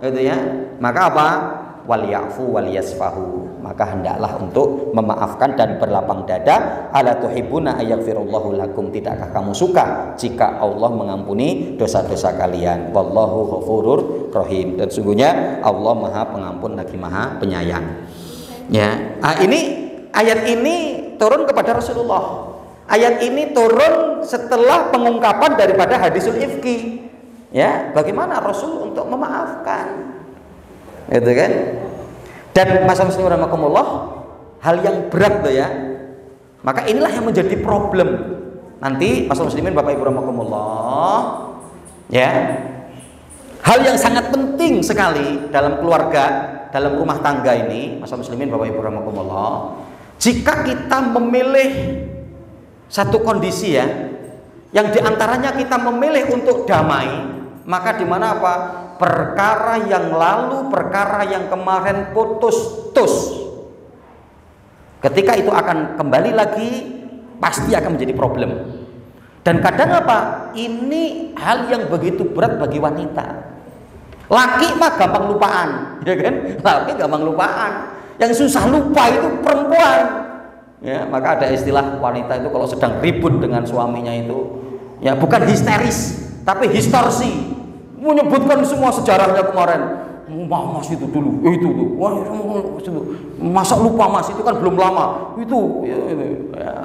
gitu ya. Maka apa? Wal ya'fu wal yasfahu. Maka hendaklah untuk memaafkan dan berlapang dada. Ala tuhibbuna ayaghfirullahu lakum. Tidakkah kamu suka jika Allah mengampuni dosa-dosa kalian? Wallahu ghafurur rahim. Dan sungguhnya Allah Maha Pengampun lagi Maha Penyayang. Ya. Ini ayat ini turun kepada Rasulullah. Ayat ini turun setelah pengungkapan daripada hadisul ifki. Ya, bagaimana Rasul untuk memaafkan, gitu kan? Dan masa muslim rahimakumullah, hal yang berat tuh ya. Maka inilah yang menjadi problem. Nanti masa muslimin Bapak Ibu rahimakumullah, ya. Hal yang sangat penting sekali dalam keluarga, dalam rumah tangga ini, masa muslimin Bapak Ibu rahimakumullah. Jika kita memilih satu kondisi ya, yang diantaranya kita memilih untuk damai, maka di mana apa? Perkara yang lalu, perkara yang kemarin putus-tus. Ketika itu akan kembali lagi, pasti akan menjadi problem. Dan kadang apa? Ini hal yang begitu berat bagi wanita. Laki mah gampang lupaan, ya kan? Laki gampang lupaan. Yang susah lupa itu perempuan. Ya, maka ada istilah wanita itu kalau sedang ribut dengan suaminya itu, ya bukan histeris, tapi historsi. Menyebutkan semua sejarahnya kemarin. Mas itu dulu, itu tuh. Wah, itu. Masa lupa Mas itu kan belum lama. Itu ya,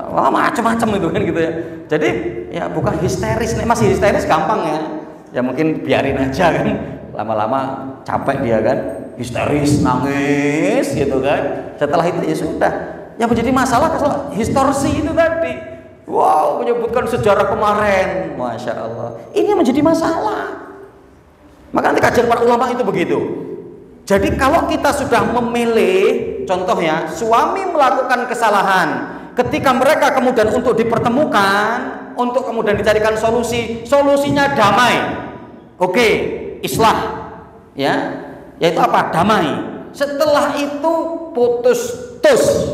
macam-macam itu kan gitu ya. Jadi ya bukan histeris, nih masih histeris gampang ya. Ya mungkin biarin aja kan. Lama-lama capek dia kan, histeris, nangis gitu kan. Setelah itu ya sudah. Yang menjadi masalah historsi itu tadi. Wow, menyebutkan sejarah kemarin. Masya Allah. Ini menjadi masalah. Maka nanti kajian para ulama itu begitu. Jadi kalau kita sudah memilih, contohnya suami melakukan kesalahan, ketika mereka kemudian untuk dipertemukan, untuk kemudian dicarikan solusi, solusinya damai. Oke, islah, ya, yaitu apa? Damai. Setelah itu putus-tus,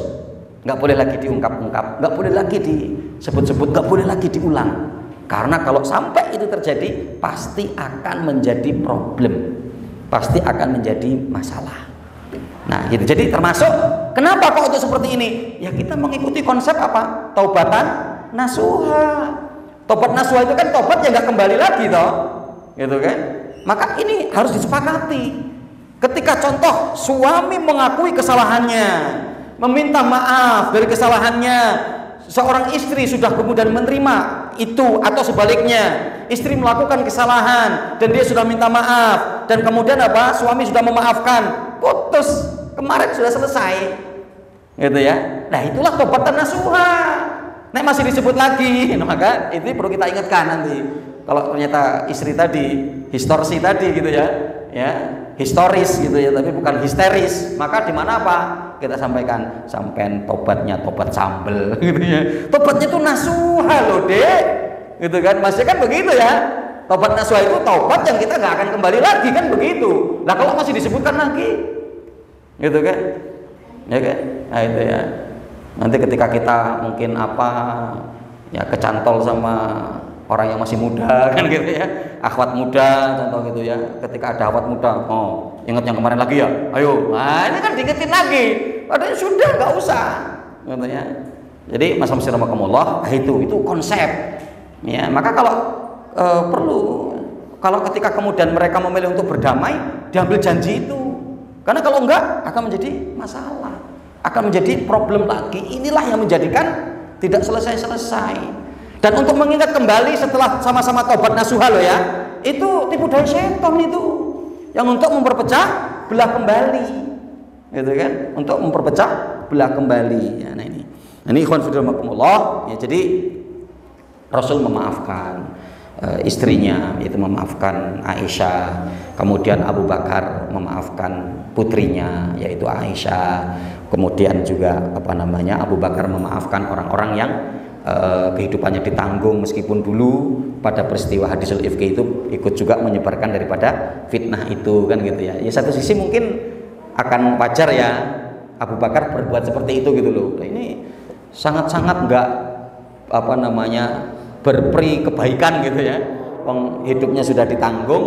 nggak boleh lagi diungkap-ungkap, nggak boleh lagi disebut-sebut, nggak boleh lagi diulang. Karena kalau sampai itu terjadi, pasti akan menjadi problem, pasti akan menjadi masalah. Nah, gitu. Jadi termasuk kenapa kok itu seperti ini? Ya kita mengikuti konsep apa? Taubatan nasuha. Tobat nasuha itu kan tobat yang nggak kembali lagi, toh, gitu kan? Maka ini harus disepakati. Ketika contoh suami mengakui kesalahannya, meminta maaf dari kesalahannya, seorang istri sudah kemudian menerima itu, atau sebaliknya istri melakukan kesalahan dan dia sudah minta maaf dan kemudian apa? Suami sudah memaafkan, putus, kemarin sudah selesai, gitu ya. Nah itulah tobatan nasuha. Nah masih disebut lagi, maka itu perlu kita ingatkan nanti. Kalau ternyata istri tadi historsi tadi gitu ya, ya historis gitu ya, tapi bukan histeris, maka di mana apa? Kita sampaikan, sampean tobatnya tobat sambel gitu ya. Tobatnya itu nasuha loh, Dek. Gitu kan? Masih kan begitu ya. Tobat nasuha itu tobat yang kita nggak akan kembali lagi kan begitu. Nah, kalau masih disebutkan lagi, gitu kan? Ya kan? Nah, itu ya. Nanti ketika kita mungkin apa ya kecantol sama orang yang masih muda kan gitu ya, akhwat muda contoh gitu ya, ketika ada akhwat muda, oh ingat yang kemarin lagi ya, ayo, nah ini kan diingetin lagi, padahal sudah nggak usah, gitu ya. Jadi masa muslim rahimakumullah, itu konsep, ya. Maka kalau perlu kalau ketika kemudian mereka memilih untuk berdamai, diambil janji itu. Karena kalau enggak akan menjadi masalah, akan menjadi problem lagi. Inilah yang menjadikan tidak selesai-selesai. Dan untuk mengingat kembali setelah sama-sama tobat nasuha loh ya, itu tipu daya setan itu yang untuk memperpecah belah kembali, gitu kan? Untuk memperpecah belah kembali. Ya, nah ini ikhwan fillah, ya jadi Rasul memaafkan istrinya, yaitu memaafkan Aisyah, kemudian Abu Bakar memaafkan putrinya yaitu Aisyah, kemudian juga Abu Bakar memaafkan orang-orang yang kehidupannya ditanggung meskipun dulu pada peristiwa hadisul ifki itu ikut juga menyebarkan daripada fitnah itu kan gitu ya. Ya satu sisi mungkin akan wajar ya Abu Bakar berbuat seperti itu gitu loh. Nah, ini sangat-sangat enggak berperi kebaikan gitu ya. Hidupnya sudah ditanggung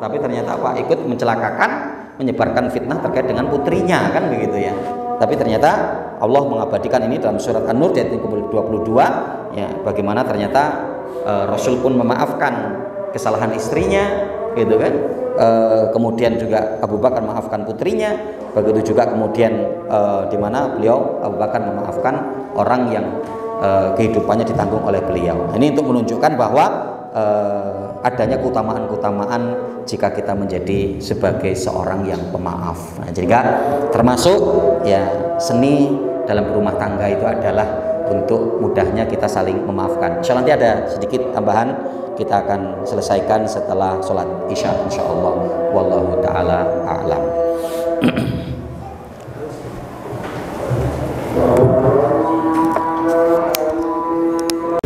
tapi ternyata ikut mencelakakan, menyebarkan fitnah terkait dengan putrinya kan begitu ya. Tapi ternyata Allah mengabadikan ini dalam surat An-Nur ayat 22 ya, bagaimana ternyata Rasul pun memaafkan kesalahan istrinya gitu kan. Kemudian juga Abu Bakar memaafkan putrinya, begitu juga kemudian di mana beliau Abu Bakar memaafkan orang yang kehidupannya ditanggung oleh beliau. Ini untuk menunjukkan bahwa adanya keutamaan-keutamaan jika kita menjadi sebagai seorang yang pemaaf. Nah, jika termasuk ya seni dalam berumah tangga itu adalah untuk mudahnya kita saling memaafkan. Insya Allah nanti ada sedikit tambahan, kita akan selesaikan setelah sholat isya insyaallah. Wallahu taala a'lam.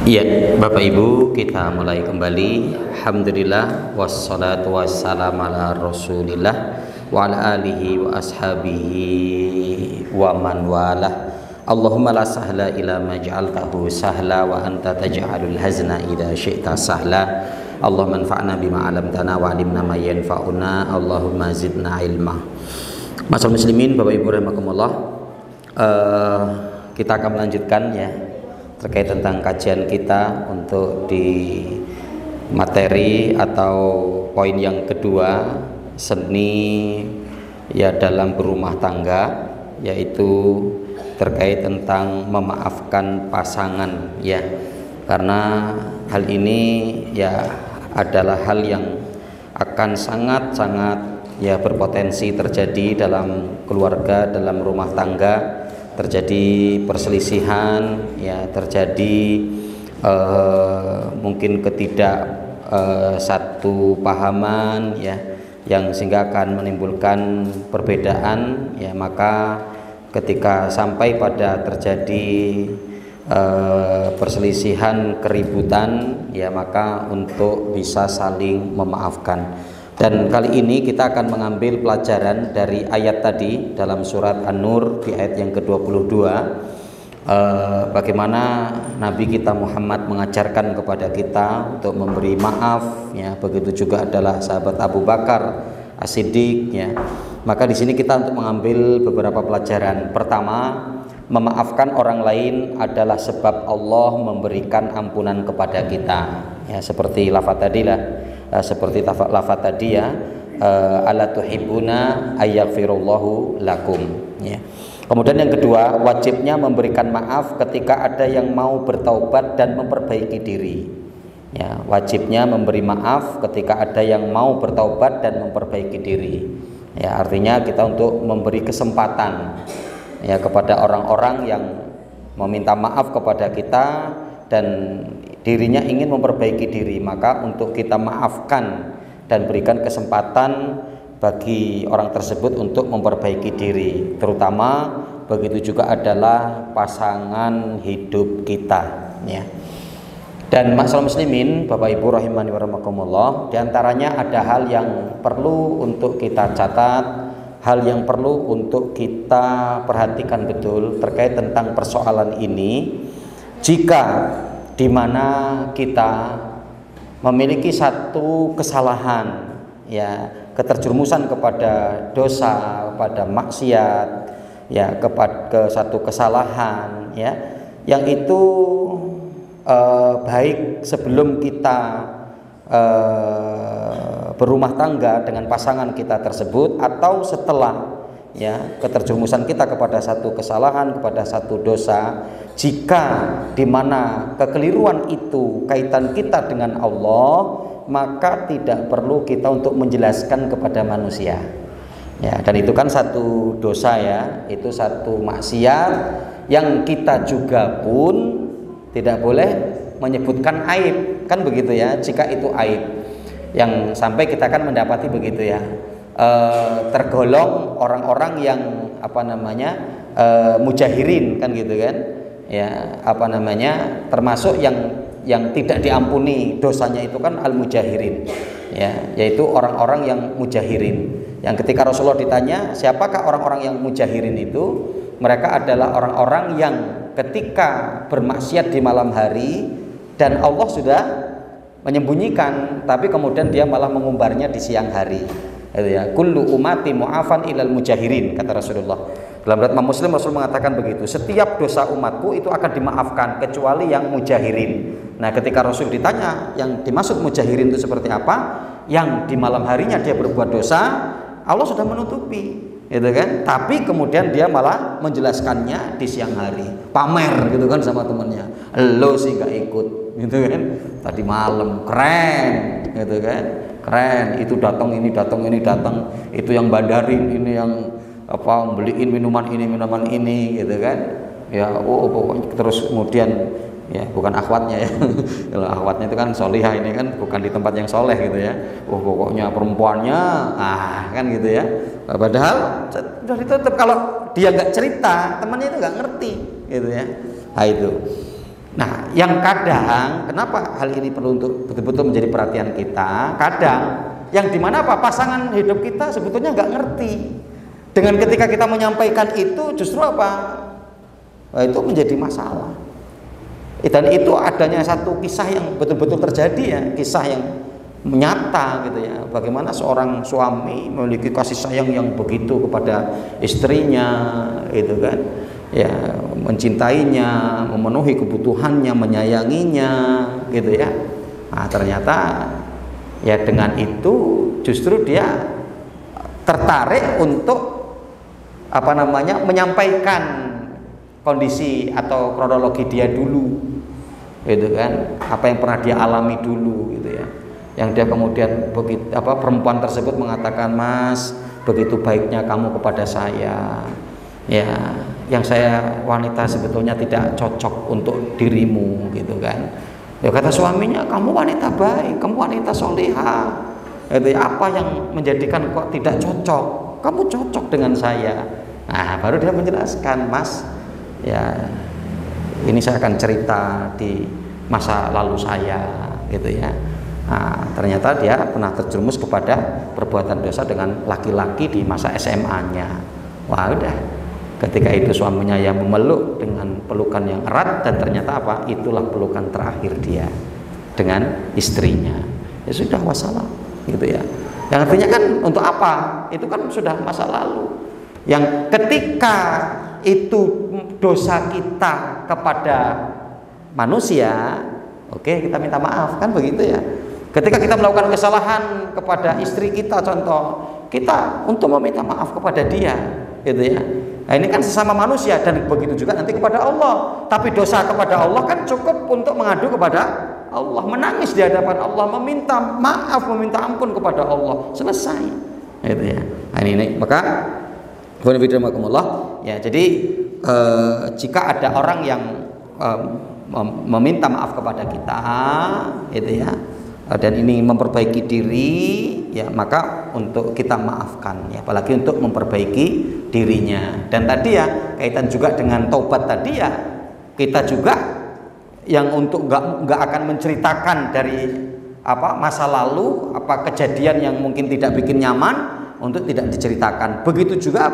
Iya, Bapak Ibu, kita mulai kembali. Alhamdulillah wassalatu wassalamu ala Rasulillah wa ala alihi wa ashabihi wa man walah. Allahumma la sahla ila ma ja'altahu sahla wa anta taj'alul hazna idza syi'ta sahla. Allahumma anfa'na bima 'allamtana wa 'allimna ma yanfa'una. Allahumma zidna ilma. Masyaallah muslimin, Bapak Ibu rahimakumullah. Kita akan melanjutkan ya terkait tentang kajian kita untuk di materi atau poin yang kedua, seni ya dalam berumah tangga, yaitu terkait tentang memaafkan pasangan ya. Karena hal ini ya adalah hal yang akan sangat-sangat ya berpotensi terjadi dalam keluarga, dalam rumah tangga. Terjadi perselisihan ya, terjadi mungkin satu pahaman ya, yang sehingga akan menimbulkan perbedaan ya. Maka ketika sampai pada terjadi perselisihan, keributan ya, maka untuk bisa saling memaafkan. Dan kali ini kita akan mengambil pelajaran dari ayat tadi dalam surat An-Nur di ayat yang ke-22, bagaimana Nabi kita Muhammad mengajarkan kepada kita untuk memberi maaf ya, begitu juga adalah sahabat Abu Bakar As-Siddiq ya. Maka di sini kita untuk mengambil beberapa pelajaran. Pertama, memaafkan orang lain adalah sebab Allah memberikan ampunan kepada kita ya, seperti lafaz tadi lah. Seperti lafaz tadi ya, ala tuhibbuna ayaghfirullahu lakum ya. Kemudian yang kedua, wajibnya memberikan maaf ketika ada yang mau bertaubat dan memperbaiki diri ya. Wajibnya memberi maaf ketika ada yang mau bertaubat dan memperbaiki diri ya. Artinya kita untuk memberi kesempatan ya kepada orang-orang yang meminta maaf kepada kita dan dirinya ingin memperbaiki diri, maka untuk kita maafkan dan berikan kesempatan bagi orang tersebut untuk memperbaiki diri, terutama begitu juga adalah pasangan hidup kita ya. Dan masalah muslimin, Bapak Ibu rahimani wa rahimakumullah, diantaranya ada hal yang perlu untuk kita catat, hal yang perlu untuk kita perhatikan betul terkait tentang persoalan ini. Jika di mana kita memiliki satu kesalahan ya, keterjerumusan kepada dosa, kepada maksiat ya, ke satu kesalahan ya, yang itu baik sebelum kita berumah tangga dengan pasangan kita tersebut, atau setelah ya keterjerumusan kita kepada satu kesalahan, kepada satu dosa, jika dimana kekeliruan itu kaitan kita dengan Allah, maka tidak perlu kita untuk menjelaskan kepada manusia. Ya, dan itu kan satu dosa ya, itu satu maksiat yang kita juga pun tidak boleh menyebutkan aib, kan begitu ya. Jika itu aib, yang sampai kita kan mendapati begitu ya, tergolong orang-orang yang mujahirin, kan gitu kan ya, termasuk yang tidak diampuni dosanya itu kan al-mujahirin ya, yaitu orang-orang yang mujahirin. Yang ketika Rasulullah ditanya siapakah orang-orang yang mujahirin itu, mereka adalah orang-orang yang ketika bermaksiat di malam hari dan Allah sudah menyembunyikan, tapi kemudian dia malah mengumbarnya di siang hari. Itu ya, kullu ummati mu'afan ilal mujahirin, kata Rasulullah. Dalam riwayat Muslim, Rasul mengatakan begitu, setiap dosa umatku itu akan dimaafkan kecuali yang mujahirin. Nah, ketika Rasul ditanya yang dimaksud mujahirin itu seperti apa, yang di malam harinya dia berbuat dosa, Allah sudah menutupi, gitu kan? Tapi kemudian dia malah menjelaskannya di siang hari, pamer gitu kan sama temannya. Lo sih gak ikut, gitu kan? Tadi malam keren, gitu kan? Keren, itu datang, ini datang, ini datang, itu yang bandarin, ini yang beliin minuman ini, gitu kan? Ya, pokoknya terus kemudian ya, bukan akhwatnya ya. Kalau akhwatnya itu kan solihah, ini kan bukan di tempat yang soleh gitu ya. Pokoknya perempuannya kan gitu ya. Padahal sudah ditutup. Kalau dia nggak cerita, temannya itu nggak ngerti gitu ya. Nah itu. Nah, yang kadang kenapa hal ini perlu untuk betul-betul menjadi perhatian kita, kadang yang dimana pasangan hidup kita sebetulnya nggak ngerti. Dengan ketika kita menyampaikan itu justru itu menjadi masalah. Dan itu adanya satu kisah yang betul-betul terjadi ya, kisah yang nyata gitu ya. Bagaimana seorang suami memiliki kasih sayang yang begitu kepada istrinya, gitu kan? Ya, mencintainya, memenuhi kebutuhannya, menyayanginya, gitu ya. Nah, ternyata ya dengan itu justru dia tertarik untuk menyampaikan kondisi atau kronologi dia dulu, gitu kan, apa yang pernah dia alami dulu, gitu ya, yang dia kemudian perempuan tersebut mengatakan, Mas, begitu baiknya kamu kepada saya, ya, yang saya wanita sebetulnya tidak cocok untuk dirimu, gitu kan. Ya kata suaminya, kamu wanita baik, kamu wanita solehah, itu apa yang menjadikan kok tidak cocok? Kamu cocok dengan saya. Nah, baru dia menjelaskan, Mas, ya ini saya akan cerita di masa lalu saya, gitu ya. Nah, ternyata dia pernah terjerumus kepada perbuatan dosa dengan laki-laki di masa SMA-nya. Wah, udah. Ketika itu suaminya yang memeluk dengan pelukan yang erat, dan ternyata itulah pelukan terakhir dia dengan istrinya. Ya sudah, wassalam, gitu ya. Yang artinya kan untuk apa? Itu kan sudah masa lalu. Yang ketika itu dosa kita kepada manusia, oke, kita minta maaf, kan begitu ya. Ketika kita melakukan kesalahan kepada istri kita, contoh, kita untuk meminta maaf kepada dia, gitu ya. Nah, ini kan sesama manusia, dan begitu juga nanti kepada Allah. Tapi dosa kepada Allah kan cukup untuk mengadu kepada Allah, menangis di hadapan Allah, meminta maaf, meminta ampun kepada Allah, selesai, gitu ya. Nah, ini maka ya, jadi jika ada orang yang meminta maaf kepada kita, gitu ya, dan ini memperbaiki diri, ya, maka untuk kita maafkan, ya, apalagi untuk memperbaiki dirinya. Dan tadi ya kaitan juga dengan taubat tadi ya, kita juga yang untuk nggak akan menceritakan dari masa lalu, kejadian yang mungkin tidak bikin nyaman, untuk tidak diceritakan. Begitu juga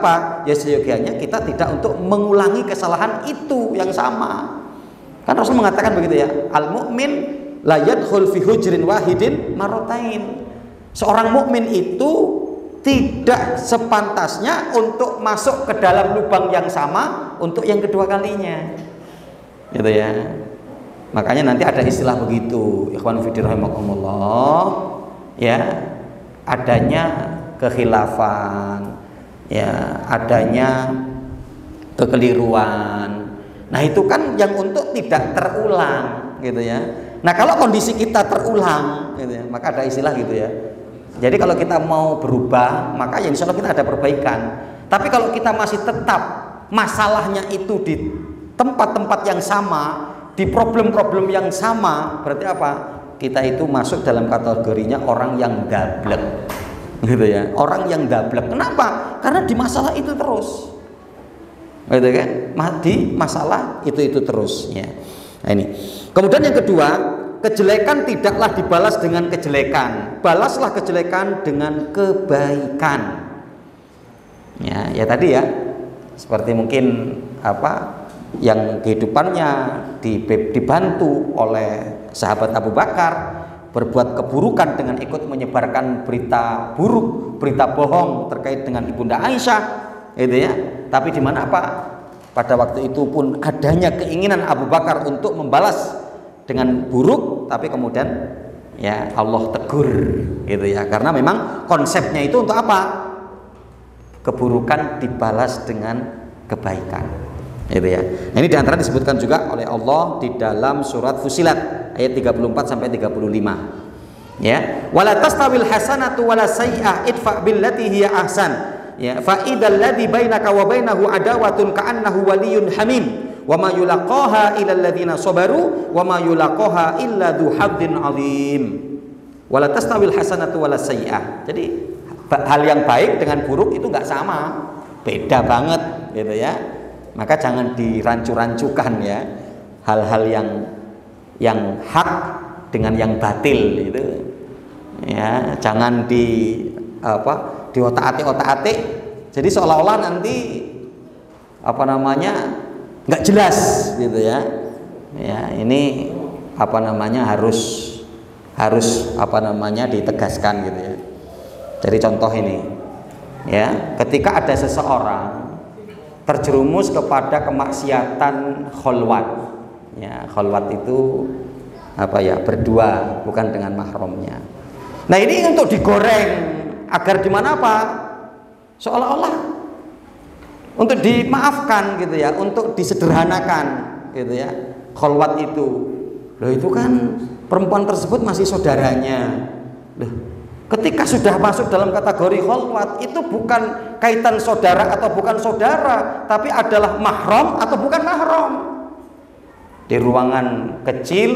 ya seyogianya kita tidak untuk mengulangi kesalahan itu yang sama. Kan Rasul mengatakan begitu ya, al mukmin la yadkhul fi hujrin wahidin marratain. Seorang mukmin itu tidak sepantasnya untuk masuk ke dalam lubang yang sama untuk yang kedua kalinya, gitu ya. Makanya nanti ada istilah begitu, ikhwan fillah rahimakumullah, ya. adanya kekhilafan, ya, adanya kekeliruan. Nah, itu kan yang untuk tidak terulang gitu ya. Nah, kalau kondisi kita terulang gitu ya, maka ada istilah gitu ya. Jadi kalau kita mau berubah, maka ya insya Allah kita ada perbaikan. Tapi kalau kita masih tetap masalahnya itu di tempat-tempat yang sama, di problem-problem yang sama, berarti apa? Kita itu masuk dalam kategorinya orang yang dablek, gitu ya. Orang yang dablek. Kenapa? Karena di masalah itu terus, gitu kan? Di masalah itu terus. Ya. Nah, ini. Kemudian yang kedua, kejelekan tidaklah dibalas dengan kejelekan. Balaslah kejelekan dengan kebaikan. Ya tadi ya. Seperti mungkin yang kehidupannya dibantu oleh sahabat Abu Bakar berbuat keburukan dengan ikut menyebarkan berita buruk, berita bohong terkait dengan Ibunda Aisyah, gitu ya. Tapi di mana pada waktu itu pun adanya keinginan Abu Bakar untuk membalas dengan buruk, tapi kemudian ya Allah tegur, gitu ya. Karena memang konsepnya itu untuk apa? Keburukan dibalas dengan kebaikan, gitu ya. Nah, ini diantara disebutkan juga oleh Allah di dalam surat Fusilat ayat 34 sampai 35. Ya, wala tastawil hasanatu wala sayyi'ah idfa billati hiya ahsan. Ya, fa idzal ladzi bainaka wa bainahu adawatun ka'annahu waliyyun hamim. Wa ma yulaqaha illa alladziina sabaru wa ma yulaqaha illa dzu haddin 'adzim. Wala tastawil hasanatu wala sayyi'ah. Jadi hal yang baik dengan buruk itu enggak sama, beda banget, gitu ya. Maka jangan dirancu-rancukan ya hal-hal yang hak dengan yang batil itu. Ya, jangan diotak-atik. Jadi seolah-olah nanti nggak jelas gitu ya. Ya, ini harus ditegaskan gitu ya. Jadi contoh ini, ya, ketika ada seseorang terjerumus kepada kemaksiatan kholwat, ya, kholwat itu berdua bukan dengan mahramnya. Nah, ini untuk digoreng agar di mana seolah-olah untuk dimaafkan gitu ya, untuk disederhanakan gitu ya. Kholwat itu, loh, itu kan perempuan tersebut masih saudaranya. Loh, ketika sudah masuk dalam kategori kholwat, itu bukan kaitan saudara atau bukan saudara, tapi adalah mahram atau bukan mahram. Di ruangan kecil,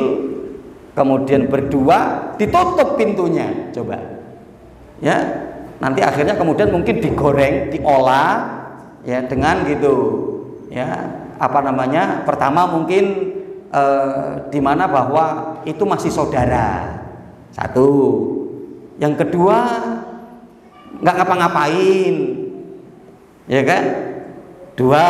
kemudian berdua, ditutup pintunya, coba. Ya, nanti akhirnya kemudian mungkin digoreng, diolah, ya, dengan gitu. Ya, pertama mungkin di mana bahwa itu masih saudara. Satu. Yang kedua, nggak ngapa-ngapain, ya kan? Dua,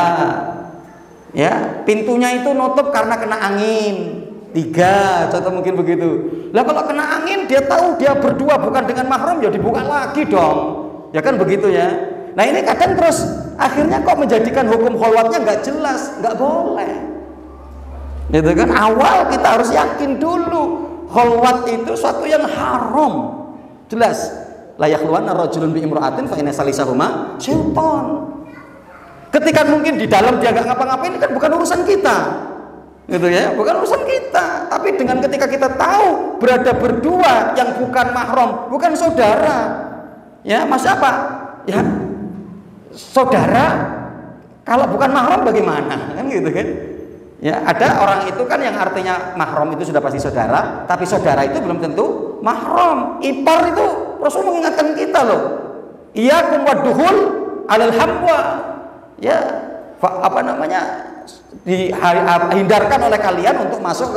ya, pintunya itu nutup karena kena angin. Tiga, contoh mungkin begitu. Lah kalau kena angin, dia tahu dia berdua bukan dengan mahram, ya dibuka lagi dong, ya kan begitu ya. Nah, ini kadang terus akhirnya kok menjadikan hukum kholwatnya nggak jelas, nggak boleh. Gitu kan? Awal kita harus yakin dulu kholwat itu suatu yang haram. Jelas, la yakhluwanna rajulun bi imra'atin fa inna salisahuma syaitan. Ketika mungkin di dalam dia enggak ngapa-ngapain, ini kan bukan urusan kita. Gitu ya, bukan urusan kita. Tapi dengan ketika kita tahu berada berdua yang bukan mahram, bukan saudara. Ya, masa apa? Ya, saudara kalau bukan mahram bagaimana? Kan gitu kan? Ya, ada orang itu kan yang artinya mahram itu sudah pasti saudara, tapi saudara itu belum tentu mahram. Ipar itu Rasul mengingatkan kita loh. Iyyakum wadduhul alal hamwa. Ya, hindarkan oleh kalian untuk masuk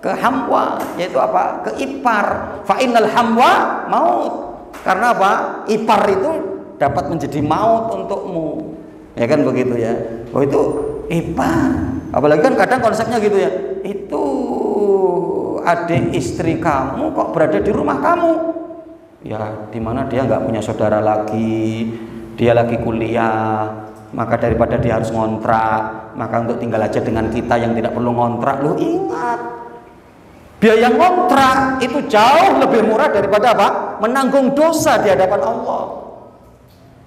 ke hamwa, yaitu ke ipar. Fa innal hamwa maut. Karena ipar itu dapat menjadi maut untukmu. Ya kan begitu ya. Oh, itu ipar. Apalagi kan kadang konsepnya gitu ya, itu adik istri kamu kok berada di rumah kamu, ya dimana dia nggak punya saudara lagi, dia lagi kuliah, maka daripada dia harus ngontrak, maka untuk tinggal aja dengan kita yang tidak perlu ngontrak. Lo ingat, Biaya ngontrak itu jauh lebih murah daripada apa? Menanggung dosa di hadapan Allah.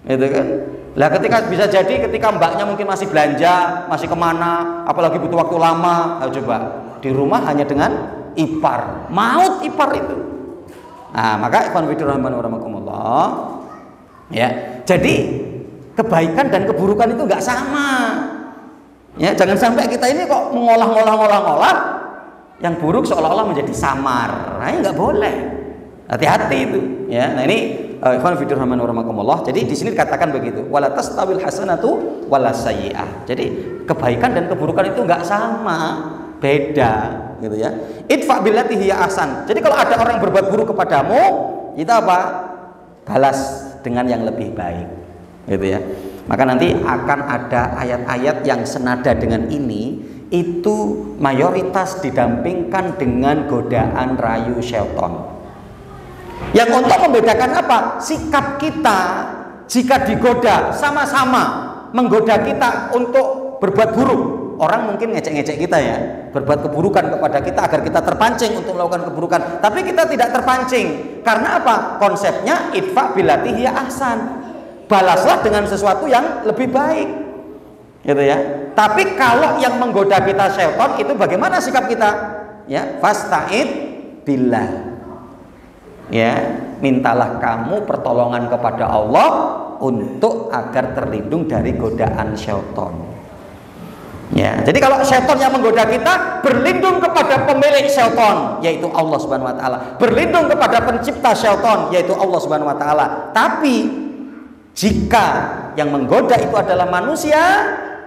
Itu kan? Lah ketika bisa jadi ketika mbaknya mungkin masih belanja, masih kemana, apalagi butuh waktu lama, coba di rumah hanya dengan ipar, maut ipar itu. Nah, maka ikhwan fillah rahimakumullah, ya. Jadi kebaikan dan keburukan itu nggak sama. Ya, jangan sampai kita ini kok mengolah yang buruk seolah-olah menjadi samar. Nah, nggak boleh. Hati-hati itu. Ya, nah ini ikhwan fillah rahimakumullah. Jadi di sini dikatakan begitu. Wala tastawil hasanatu wala sayyi'ah. Jadi kebaikan dan keburukan itu nggak sama, beda, gitu ya. Idfa billati hiya ahsan. Jadi kalau ada orang berbuat buruk kepadamu, kita apa? Balas dengan yang lebih baik. Gitu ya. Maka nanti akan ada ayat-ayat yang senada dengan ini, itu mayoritas didampingkan dengan godaan rayu syaitan. Yang untuk membedakan apa? Sikap kita jika digoda sama-sama menggoda kita untuk berbuat buruk. Orang mungkin ngecek-ngecek kita ya, berbuat keburukan kepada kita agar kita terpancing untuk melakukan keburukan. Tapi kita tidak terpancing. Karena apa? Konsepnya idfa billati hiya ahsan. Balaslah dengan sesuatu yang lebih baik. Gitu ya. Tapi kalau yang menggoda kita syaitan, itu bagaimana sikap kita? Ya, fasta'id billah. Ya, mintalah kamu pertolongan kepada Allah untuk agar terlindung dari godaan syaitan. Ya, jadi kalau syaitan yang menggoda kita, berlindung kepada pemilik syaitan, yaitu Allah Subhanahu wa taala. Berlindung kepada pencipta syaitan, yaitu Allah Subhanahu wa taala. Tapi jika yang menggoda itu adalah manusia,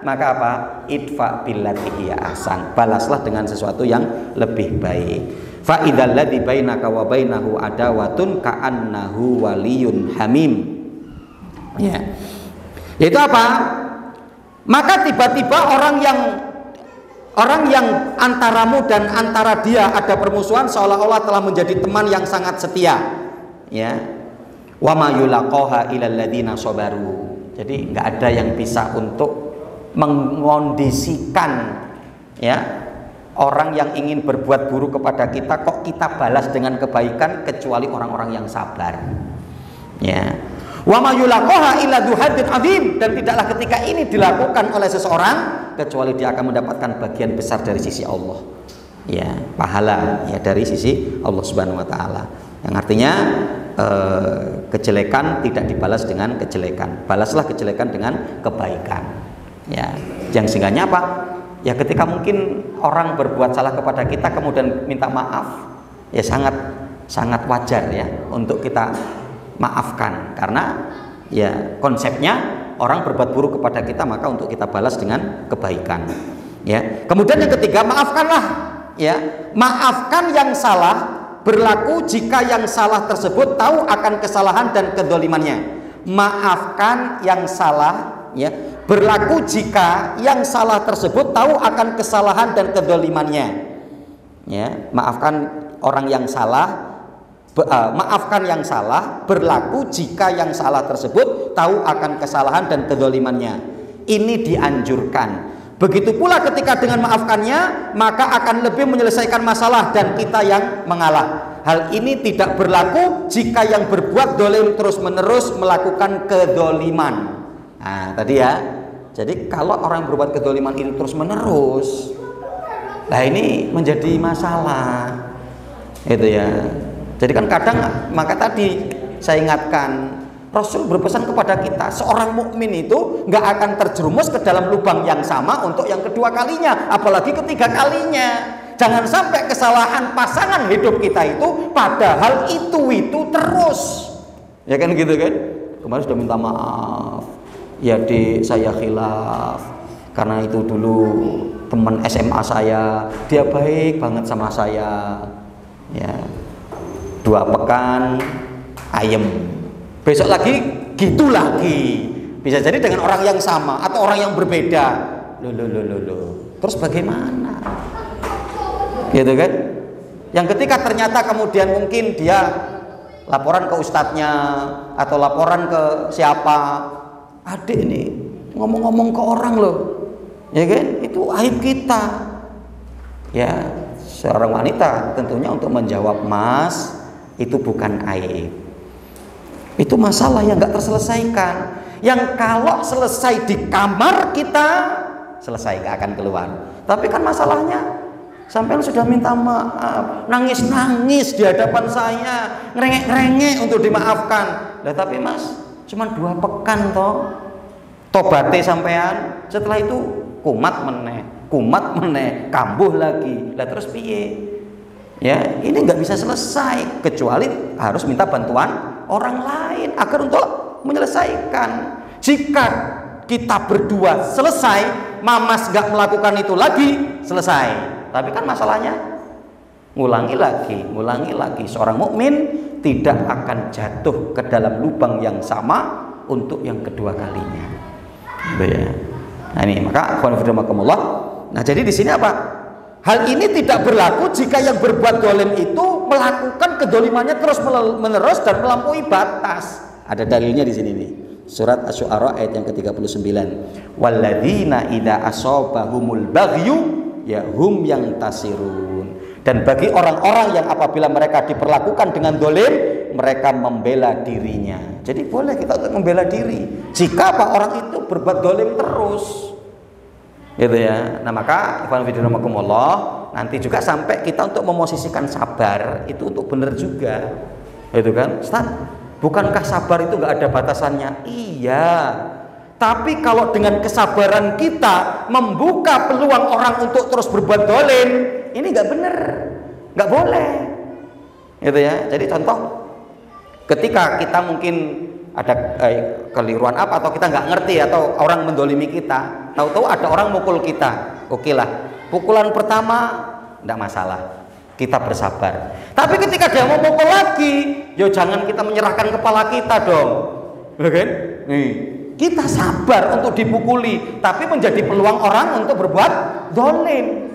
maka apa? Idfa billati hiya ahsan. Balaslah dengan sesuatu yang lebih baik. Fa idzal ladzi bainaka wa bainahu adawatun ka'annahu waliyun hamim. Ya. Yaitu apa? Maka tiba-tiba orang yang antaramu dan antara dia ada permusuhan seolah-olah telah menjadi teman yang sangat setia. Ya. Wa ma yulaqaha ilal ladzina sabaru. Jadi enggak ada yang bisa untuk mengondisikan ya orang yang ingin berbuat buruk kepada kita kok kita balas dengan kebaikan kecuali orang-orang yang sabar. Ya. Wa ma yulaqaha illa dzu haddin adzim, dan tidaklah ketika ini dilakukan oleh seseorang kecuali dia akan mendapatkan bagian besar dari sisi Allah. Ya, pahala ya dari sisi Allah Subhanahu wa taala. Yang artinya kejelekan tidak dibalas dengan kejelekan. Balaslah kejelekan dengan kebaikan. Ya, yang singkatnya apa? Ya ketika mungkin orang berbuat salah kepada kita kemudian minta maaf, ya sangat wajar ya untuk kita maafkan, karena ya konsepnya orang berbuat buruk kepada kita maka untuk kita balas dengan kebaikan. Ya. Kemudian yang ketiga, maafkanlah. Ya, maafkan yang salah berlaku jika yang salah tersebut tahu akan kesalahan dan kedolimannya. Maafkan yang salah, ya, berlaku jika yang salah tersebut tahu akan kesalahan dan kedolimannya. Ya, maafkan orang yang salah, maafkan yang salah berlaku jika yang salah tersebut tahu akan kesalahan dan kedolimannya. Ini dianjurkan. Begitu pula ketika dengan maafkannya maka akan lebih menyelesaikan masalah dan kita yang mengalah. Hal ini tidak berlaku jika yang berbuat dolim terus menerus melakukan kedoliman. Nah tadi ya, jadi kalau orang berbuat kedoliman ini terus menerus, nah ini menjadi masalah, itu ya. Jadi kan kadang, maka tadi saya ingatkan, Rasul berpesan kepada kita, seorang mukmin itu nggak akan terjerumus ke dalam lubang yang sama untuk yang kedua kalinya, apalagi ketiga kalinya. Jangan sampai kesalahan pasangan hidup kita itu, padahal itu terus, ya kan gitu kan? Kemarin sudah minta maaf. Ya saya khilaf karena itu dulu teman SMA saya, dia baik banget sama saya. Ya, 2 pekan ayem, besok lagi gitu lagi. Bisa jadi dengan orang yang sama atau orang yang berbeda. Loh. Terus bagaimana? Gitu kan? Yang ketika ternyata kemudian mungkin dia laporan ke ustadznya atau laporan ke siapa, adik nih ngomong-ngomong ke orang loh, ya kan? Itu aib kita. Ya, seorang wanita tentunya untuk menjawab, Mas, itu bukan aib. Itu masalah yang gak terselesaikan. Yang kalau selesai di kamar kita, selesai, gak akan keluar. Tapi kan masalahnya sampean sudah minta maaf, nangis-nangis di hadapan saya, ngerengek-ngerengek untuk dimaafkan. Lah tapi Mas, cuma 2 pekan toh tobate sampean, setelah itu kumat meneh, kambuh lagi. Lah terus piye? Ya, ini nggak bisa selesai kecuali harus minta bantuan orang lain agar untuk menyelesaikan. Jika kita berdua selesai, Mamas nggak melakukan itu lagi, selesai. Tapi kan masalahnya ngulangi lagi. Seorang mukmin tidak akan jatuh ke dalam lubang yang sama untuk yang kedua kalinya. Ya. Nah ini maka nah jadi di sini apa? Hal ini tidak berlaku jika yang berbuat dolim itu melakukan kedolimannya terus menerus dan melampaui batas. Ada dalilnya di sini nih. Surat Asy-Syu'ara ayat yang ke-39. Walladzina idza asabahumul baghyu ya hum yang tasirun. Dan bagi orang-orang yang apabila mereka diperlakukan dengan dolim, mereka membela dirinya. Jadi boleh kita untuk membela diri jika apa orang itu berbuat dolim terus, gitu ya. Nah maka ikhwan fillah rahimakumullah, nanti juga sampai kita untuk memosisikan sabar itu untuk benar juga, itu kan. Ustaz, bukankah sabar itu nggak ada batasannya? Iya. Tapi kalau dengan kesabaran kita membuka peluang orang untuk terus berbuat dolim, ini nggak benar, nggak boleh, gitu ya. Jadi contoh, ketika kita mungkin ada keliruan apa atau kita nggak ngerti atau orang mendolimi kita, tahu-tahu ada orang mukul kita, oke lah, pukulan pertama nggak masalah, kita bersabar. Tapi ketika dia mau mukul lagi, yo jangan kita menyerahkan kepala kita dong, kan? Kita sabar untuk dipukuli, tapi menjadi peluang orang untuk berbuat dolim,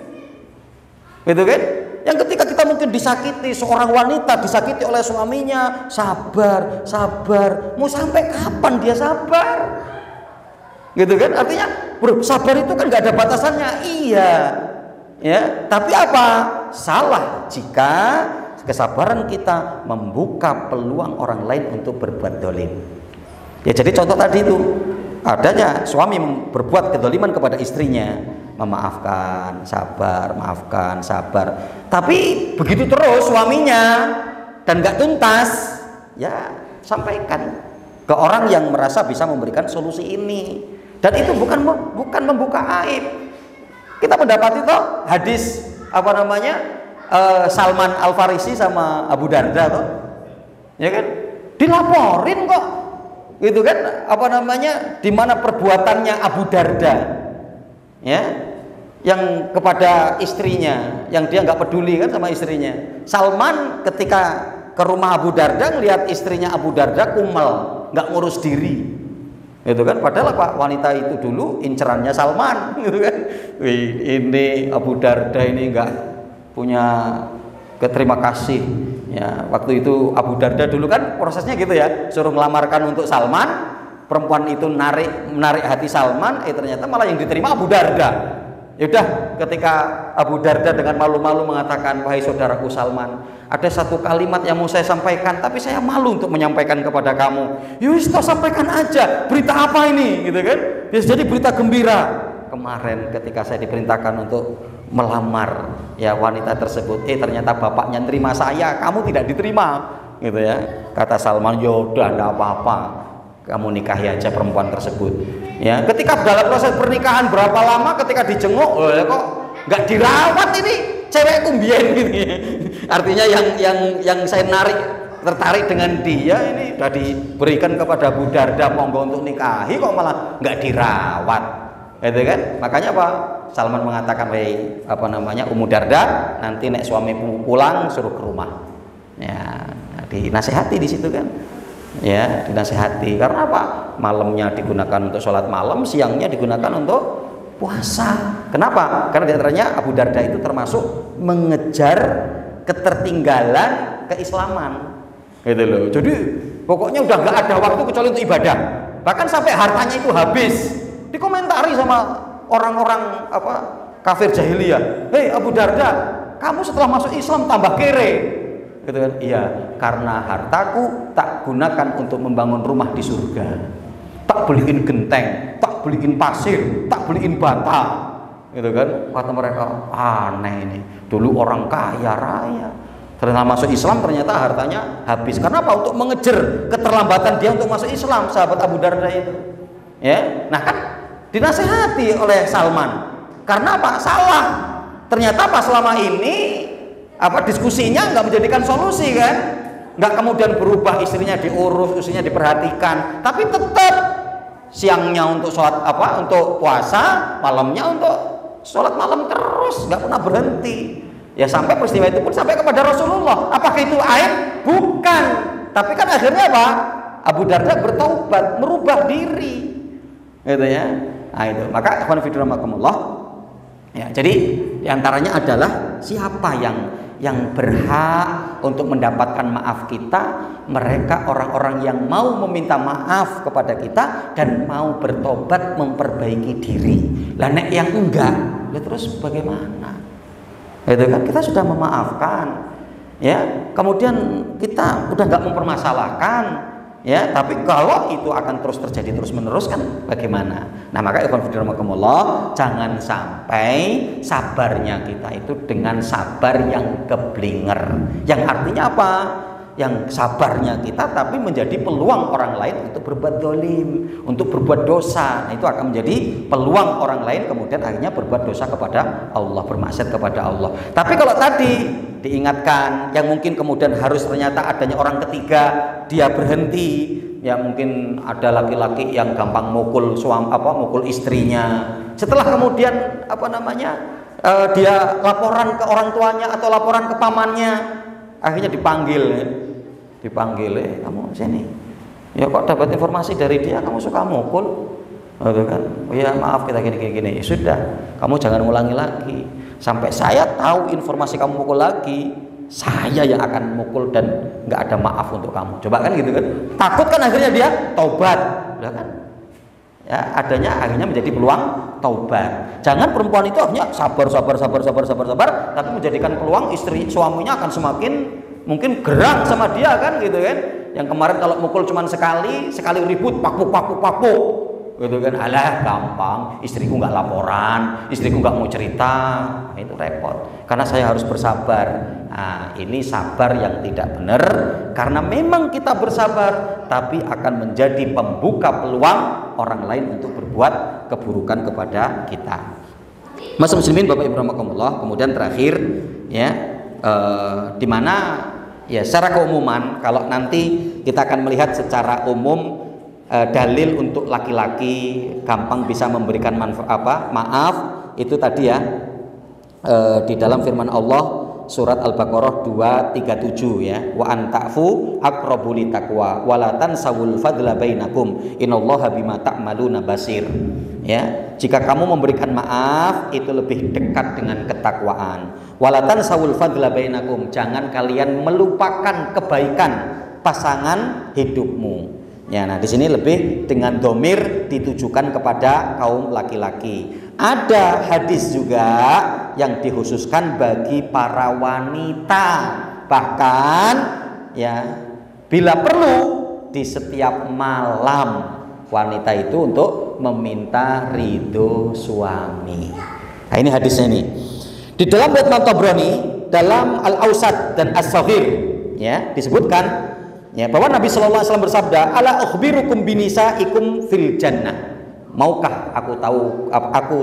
gitu kan? Yang ketika kita mungkin disakiti, seorang wanita disakiti oleh suaminya, sabar, mau sampai kapan dia sabar? Gitu kan? Artinya, bro, sabar itu kan nggak ada batasannya. Iya, ya. Tapi apa? Salah jika kesabaran kita membuka peluang orang lain untuk berbuat dolim. Ya jadi contoh tadi itu adanya suami berbuat kedoliman kepada istrinya, memaafkan, sabar, maafkan, sabar. Tapi begitu terus suaminya dan nggak tuntas, ya sampaikan ke orang yang merasa bisa memberikan solusi ini. Dan itu bukan membuka aib. Kita mendapati toh hadis Salman Al Farisi sama Abu Darda toh, ya kan? Dilaporin kok. Gitu kan, di mana perbuatannya Abu Darda, ya, yang kepada istrinya, yang dia nggak peduli kan sama istrinya. Salman ketika ke rumah Abu Darda ngelihat istrinya Abu Darda kumel, nggak ngurus diri, gitu kan. Padahal apa, wanita itu dulu incerannya Salman, gitu kan. Wih, ini Abu Darda ini nggak punya keterima kasih. Ya, waktu itu Abu Darda dulu kan prosesnya gitu ya, suruh melamarkan untuk Salman, perempuan itu menarik hati Salman, ternyata malah yang diterima Abu Darda. Ya udah, ketika Abu Darda dengan malu-malu mengatakan, wahai saudaraku Salman, ada satu kalimat yang mau saya sampaikan, tapi saya malu untuk menyampaikan kepada kamu. Yus, sampaikan aja, berita apa ini, gitu kan? Bisa jadi berita gembira. Kemarin ketika saya diperintahkan untuk melamar ya wanita tersebut, ternyata bapaknya terima saya, kamu tidak diterima, gitu ya. Kata Salman, yaudah enggak apa-apa, kamu nikahi aja perempuan tersebut. Ya, ketika dalam proses pernikahan berapa lama, ketika dijenguk, kok nggak dirawat ini cewekku mbien gitu. Artinya yang saya tertarik dengan dia ini sudah diberikan kepada Abu Darda monggo untuk nikahi, kok malah nggak dirawat. Gitu kan? Makanya apa? Salman mengatakan, Ummu Darda, nanti nek suami pulang suruh ke rumah. Ya, dinasehati di situ kan. Ya, dinasehati. Karena apa? Malamnya digunakan untuk sholat malam, siangnya digunakan untuk puasa. Kenapa? Karena di antaranya Abu Darda itu termasuk mengejar ketertinggalan keislaman. Gitu loh. Jadi pokoknya udah nggak ada waktu kecuali untuk ibadah. Bahkan sampai hartanya itu habis. Dikomentari sama orang-orang kafir jahiliyah. Hei Abu Darda, kamu setelah masuk Islam tambah kere. Gitu kan? Iya, karena hartaku tak gunakan untuk membangun rumah di surga. Tak beliin genteng, tak beliin pasir, tak beliin bata. Gitu kan? Kata mereka, aneh ini. Dulu orang kaya raya, ternyata masuk Islam ternyata hartanya habis. Karena apa? Untuk mengejar keterlambatan dia untuk masuk Islam, sahabat Abu Darda itu. Ya, nah kan dinasehati oleh Salman. Karena apa? Salah. Ternyata pas selama ini diskusinya nggak menjadikan solusi kan? Nggak kemudian berubah, istrinya diurus, istrinya diperhatikan, tapi tetap siangnya untuk sholat untuk puasa, malamnya untuk sholat malam terus, nggak pernah berhenti. Ya sampai peristiwa itu pun sampai kepada Rasulullah. Apakah itu aib? Bukan. Tapi kan akhirnya apa? Abu Darda bertaubat, merubah diri, gitu ya. Nah itu. Maka ikhwan fillah rahimakumullah. Ya, jadi diantaranya adalah siapa yang berhak untuk mendapatkan maaf kita, mereka orang-orang yang mau meminta maaf kepada kita dan mau bertobat memperbaiki diri. Lah nek yang enggak, terus bagaimana? Itu kan kita sudah memaafkan, ya. Kemudian kita udah nggak mempermasalahkan, ya. Tapi kalau itu akan terus terjadi terus menerus kan bagaimana? Nah maka ikhwan fillah rahimakumullah, jangan sampai sabarnya kita itu dengan sabar yang keblinger. Yang artinya apa? Yang sabarnya kita tapi menjadi peluang orang lain untuk berbuat dolim, untuk berbuat dosa. Nah itu akan menjadi peluang orang lain kemudian akhirnya berbuat dosa kepada Allah, bermaksiat kepada Allah. Tapi kalau tadi diingatkan, yang mungkin kemudian harus ternyata adanya orang ketiga, dia berhenti. Ya mungkin ada laki-laki yang gampang mukul mukul istrinya. Setelah kemudian dia laporan ke orang tuanya atau laporan ke pamannya, akhirnya dipanggil, kamu sini. Ya kok dapat informasi dari dia kamu suka mukul, gitu kan? Oh ya maaf kita gini. Ya sudah, kamu jangan ulangi lagi. Sampai saya tahu informasi kamu mukul lagi, saya yang akan mukul dan nggak ada maaf untuk kamu. Coba kan gitu kan? Takut kan akhirnya dia taubat, udah kan? Ya akhirnya menjadi peluang taubat. Jangan perempuan itu akhirnya sabar, tapi menjadikan peluang suaminya akan semakin mungkin gerang sama dia kan gitu kan? Yang kemarin kalau mukul cuma sekali ribut, pakpuk. Gitu kan, alah gampang, istriku nggak laporan, istriku nggak mau cerita, nah, itu repot. Karena saya harus bersabar. Nah, ini sabar yang tidak benar, karena memang kita bersabar, tapi akan menjadi pembuka peluang orang lain untuk berbuat keburukan kepada kita. Mas muslimin, Bapak Ibu rahimakumullah. Kemudian terakhir, ya, di mana ya secara keumuman, kalau nanti kita akan melihat secara umum. Dalil untuk laki-laki gampang bisa memberikan maaf itu tadi ya, di dalam firman Allah surat Al-Baqarah 237 ya, wa anta'fu aqrabu litaqwa wa la tansawul fadla bainakum innallaha bima ta'maluna basir. Ya, jika kamu memberikan maaf itu lebih dekat dengan ketakwaan. Wa la tansawul fadla bainakum, jangan kalian melupakan kebaikan pasangan hidupmu. Ya, nah di sini lebih dengan domir ditujukan kepada kaum laki-laki. Ada hadis juga yang dikhususkan bagi para wanita. Bahkan ya bila perlu di setiap malam wanita itu untuk meminta ridho suami. Nah ini hadisnya ini. Di dalam Imam Tabrani, dalam Al-Awsat dan As-Saghir ya disebutkan ya, bahwa Nabi Shallallahu Alaihi Wasallam bersabda, ala ukhbirukum binisaikum fil jannah. Maukah aku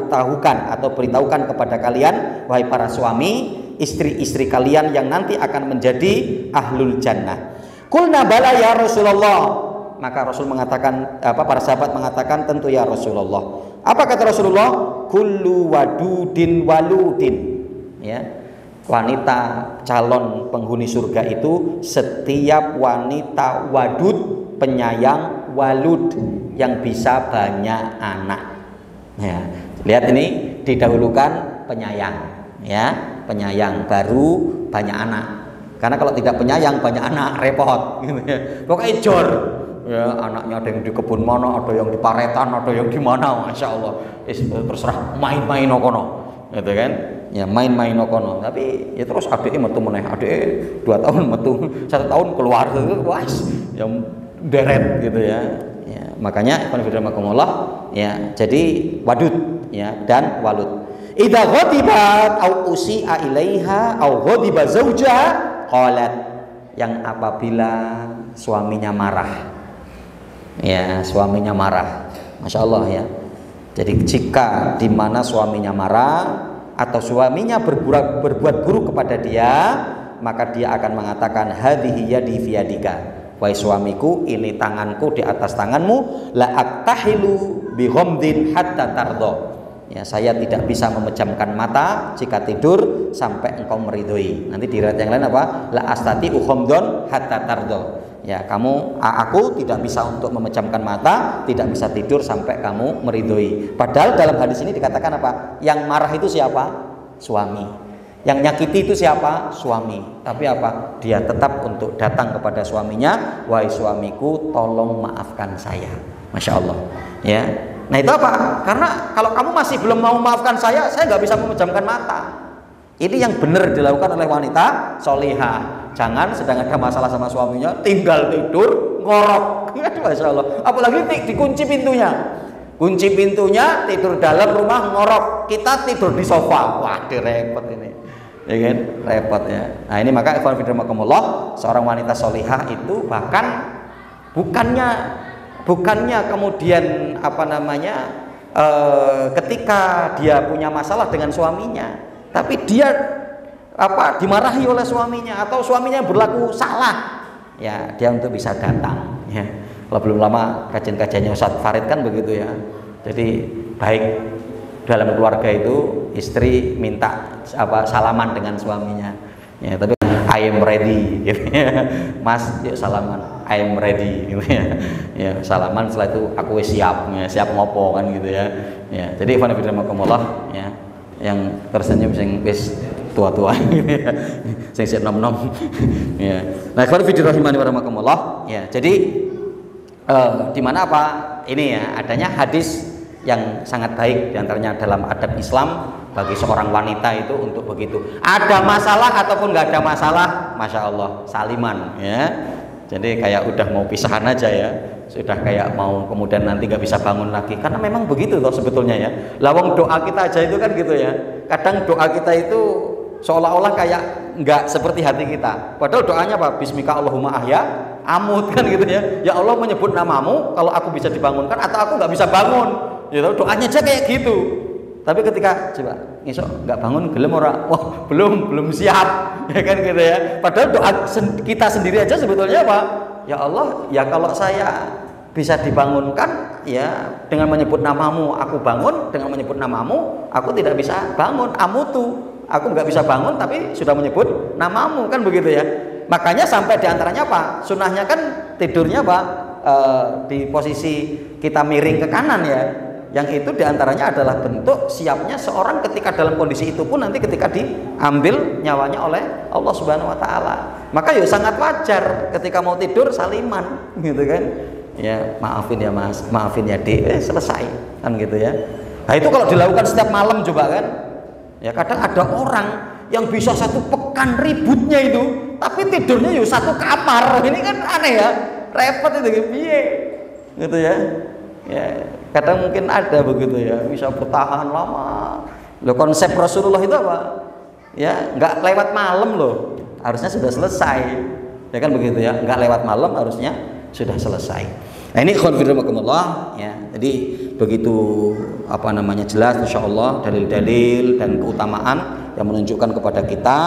tahukan atau beritahukan kepada kalian, wahai para suami, istri-istri kalian yang nanti akan menjadi ahlul jannah. Qulna bala ya Rasulullah. Maka Rasul mengatakan, para sahabat mengatakan, tentu ya Rasulullah. Apa kata Rasulullah? Kullu wadudin waludin. Ya. Wanita calon penghuni surga itu setiap wanita wadud, penyayang, walud, yang bisa banyak anak. Ya, lihat ini didahulukan penyayang, ya, penyayang baru banyak anak. Karena kalau tidak penyayang banyak anak repot, gitu ya. Pokoknya jor, ya, anaknya ada yang di kebun mana, ada yang di paretan, ada yang di mana, masya Allah. Terserah main-main okono, gitu kan. ya main-main kono, tapi ya terus adike metu meneh, adike 2 tahun metu, 1 tahun keluar itu wes ya deret gitu ya. Ya, makanya ya jadi wadud ya dan walud. Idza ghadibat au usi'a ilaiha au ghadiba zaujaha qalat, yang apabila suaminya marah. Ya, suaminya marah. Masya Allah ya. Jadi jika di mana suaminya marah atau suaminya berbuat buruk kepada dia, maka dia akan mengatakan hadhihi yadi fi yadika. Wahai suamiku, ini tanganku di atas tanganmu, la aktahilu bi ghamdin hatta tardo. Ya, saya tidak bisa memejamkan mata jika tidur sampai engkau meridhoi. Nanti di riwayat yang lain apa? La astati ghamdon hatta tardo. Ya, aku tidak bisa untuk memejamkan mata, tidak bisa tidur sampai kamu meridhoi. Padahal dalam hadis ini dikatakan apa? Yang marah itu siapa? Suami. Yang nyakiti itu siapa? Suami. Tapi apa? Dia tetap untuk datang kepada suaminya, wahai suamiku, tolong maafkan saya. Masya Allah. Ya. Nah itu apa? Karena kalau kamu masih belum mau maafkan saya nggak bisa memejamkan mata. Ini yang benar dilakukan oleh wanita solihah. Jangan sedang ada masalah sama suaminya, tinggal tidur ngorok. Masya Allah. Apalagi dikunci pintunya. Kunci pintunya, tidur dalam rumah ngorok. Kita tidur di sofa. Wah, repot ini. Ya kan? Repot ya. Nah ini maka ikhwan fillah, seorang wanita solihah itu bahkan bukannya kemudian ketika dia punya masalah dengan suaminya, tapi dia dimarahi oleh suaminya atau suaminya berlaku salah, ya dia untuk bisa datang ya. Kalau belum lama kajian-kajiannya Ustadz Farid kan begitu ya. Jadi baik dalam keluarga itu istri minta salaman dengan suaminya ya, tapi I am ready gitu ya. Mas yuk salaman, I am ready gitu ya. Ya salaman, setelah itu aku siap ya, siap ngopo kan gitu ya. Ya jadi ikhwan fillah ya, yang tersenyum sing wis tua-tua gitu ya. Sing nom-nom ya. Nah ikhwan fillah rahimani wa rahimakumullah ya. Jadi di mana apa ini ya, adanya hadis yang sangat baik diantaranya dalam adab Islam bagi seorang wanita itu untuk begitu ada masalah ataupun nggak ada masalah, masya Allah saliman ya. Jadi kayak udah mau pisahan aja ya, sudah kayak mau kemudian nanti nggak bisa bangun lagi, karena memang begitu toh sebetulnya ya. Lawang doa kita aja itu kan gitu ya, kadang doa kita itu seolah-olah kayak nggak seperti hati kita, padahal doanya apa? Bismika Allahumma ahya amut kan gitu ya. Ya Allah menyebut namamu kalau aku bisa dibangunkan atau aku nggak bisa bangun, ya doanya aja kayak gitu. Tapi ketika coba ngisok nggak bangun, gelem ora, wah belum siap ya kan gitu ya. Padahal doa kita sendiri aja sebetulnya apa? Ya Allah, ya kalau saya bisa dibangunkan ya dengan menyebut namamu aku bangun, dengan menyebut namamu aku tidak bisa bangun, amutu, aku nggak bisa bangun tapi sudah menyebut namamu kan begitu ya. Makanya sampai diantaranya apa? Sunnahnya kan tidurnya apa? Di posisi kita miring ke kanan ya. Yang itu diantaranya adalah bentuk siapnya seorang ketika dalam kondisi itu pun nanti ketika diambil nyawanya oleh Allah Subhanahu Wa Taala. Maka ya sangat wajar ketika mau tidur saliman gitu kan. Ya maafin ya mas, maafin ya dek, selesai kan gitu ya. Nah itu kalau dilakukan setiap malam coba kan. Ya kadang ada orang yang bisa 1 pekan ributnya itu, tapi tidurnya ya 1 kamar. Ini kan aneh ya, repot itu piye gitu ya. Ya kadang mungkin ada begitu ya, bisa bertahan lama. Loh konsep Rasulullah itu apa? Ya nggak lewat malam loh, harusnya sudah selesai. Ya kan begitu ya, nggak lewat malam harusnya sudah selesai. Nah ini khonfirmakumullah ya. Jadi begitu jelas insyaallah dalil-dalil dan keutamaan yang menunjukkan kepada kita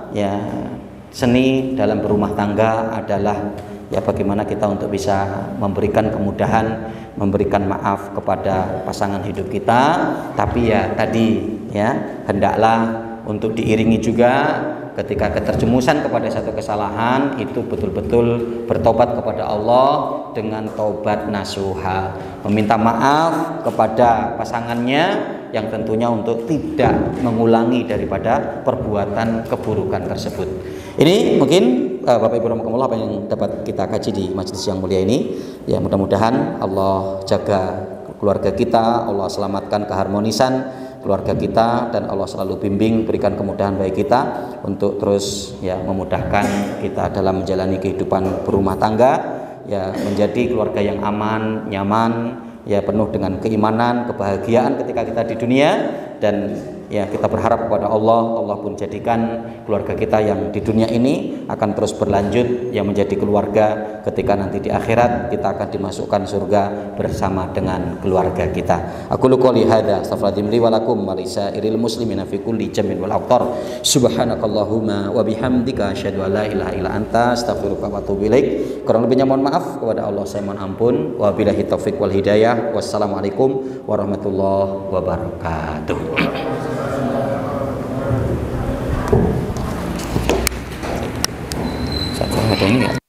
ya seni dalam berumah tangga adalah ya bagaimana kita untuk bisa memberikan kemudahan, memberikan maaf kepada pasangan hidup kita, tapi ya tadi ya hendaklah untuk diiringi juga ketika keterjemusan kepada satu kesalahan itu betul-betul bertobat kepada Allah dengan taubat nasuha, meminta maaf kepada pasangannya yang tentunya untuk tidak mengulangi daripada perbuatan keburukan tersebut. Ini mungkin Bapak Ibu rahimakumullah apa yang dapat kita kaji di majelis yang mulia ini. Ya mudah-mudahan Allah jaga keluarga kita, Allah selamatkan keharmonisan keluarga kita, dan Allah selalu bimbing, berikan kemudahan bagi kita untuk terus ya memudahkan kita dalam menjalani kehidupan berumah tangga, ya menjadi keluarga yang aman, nyaman, ya penuh dengan keimanan, kebahagiaan ketika kita di dunia. Dan ya kita berharap kepada Allah pun jadikan keluarga kita yang di dunia ini akan terus berlanjut yang menjadi keluarga ketika nanti di akhirat kita akan dimasukkan surga bersama dengan keluarga kita. Aku qouli hadza astaghfirullahaladzim li wa lakum wa lisairil muslimina fi kulli jam'in wal aqtar. Subhanakallahumma wa bihamdika asyhadu an la ilaha illa anta astaghfiruka wa atubu ilaik. Kurang lebihnya mohon maaf, kepada Allah saya mohon ampun. Wabillahi taufik wal hidayah. Wassalamualaikum warahmatullahi wabarakatuh. Satu ada ini ya.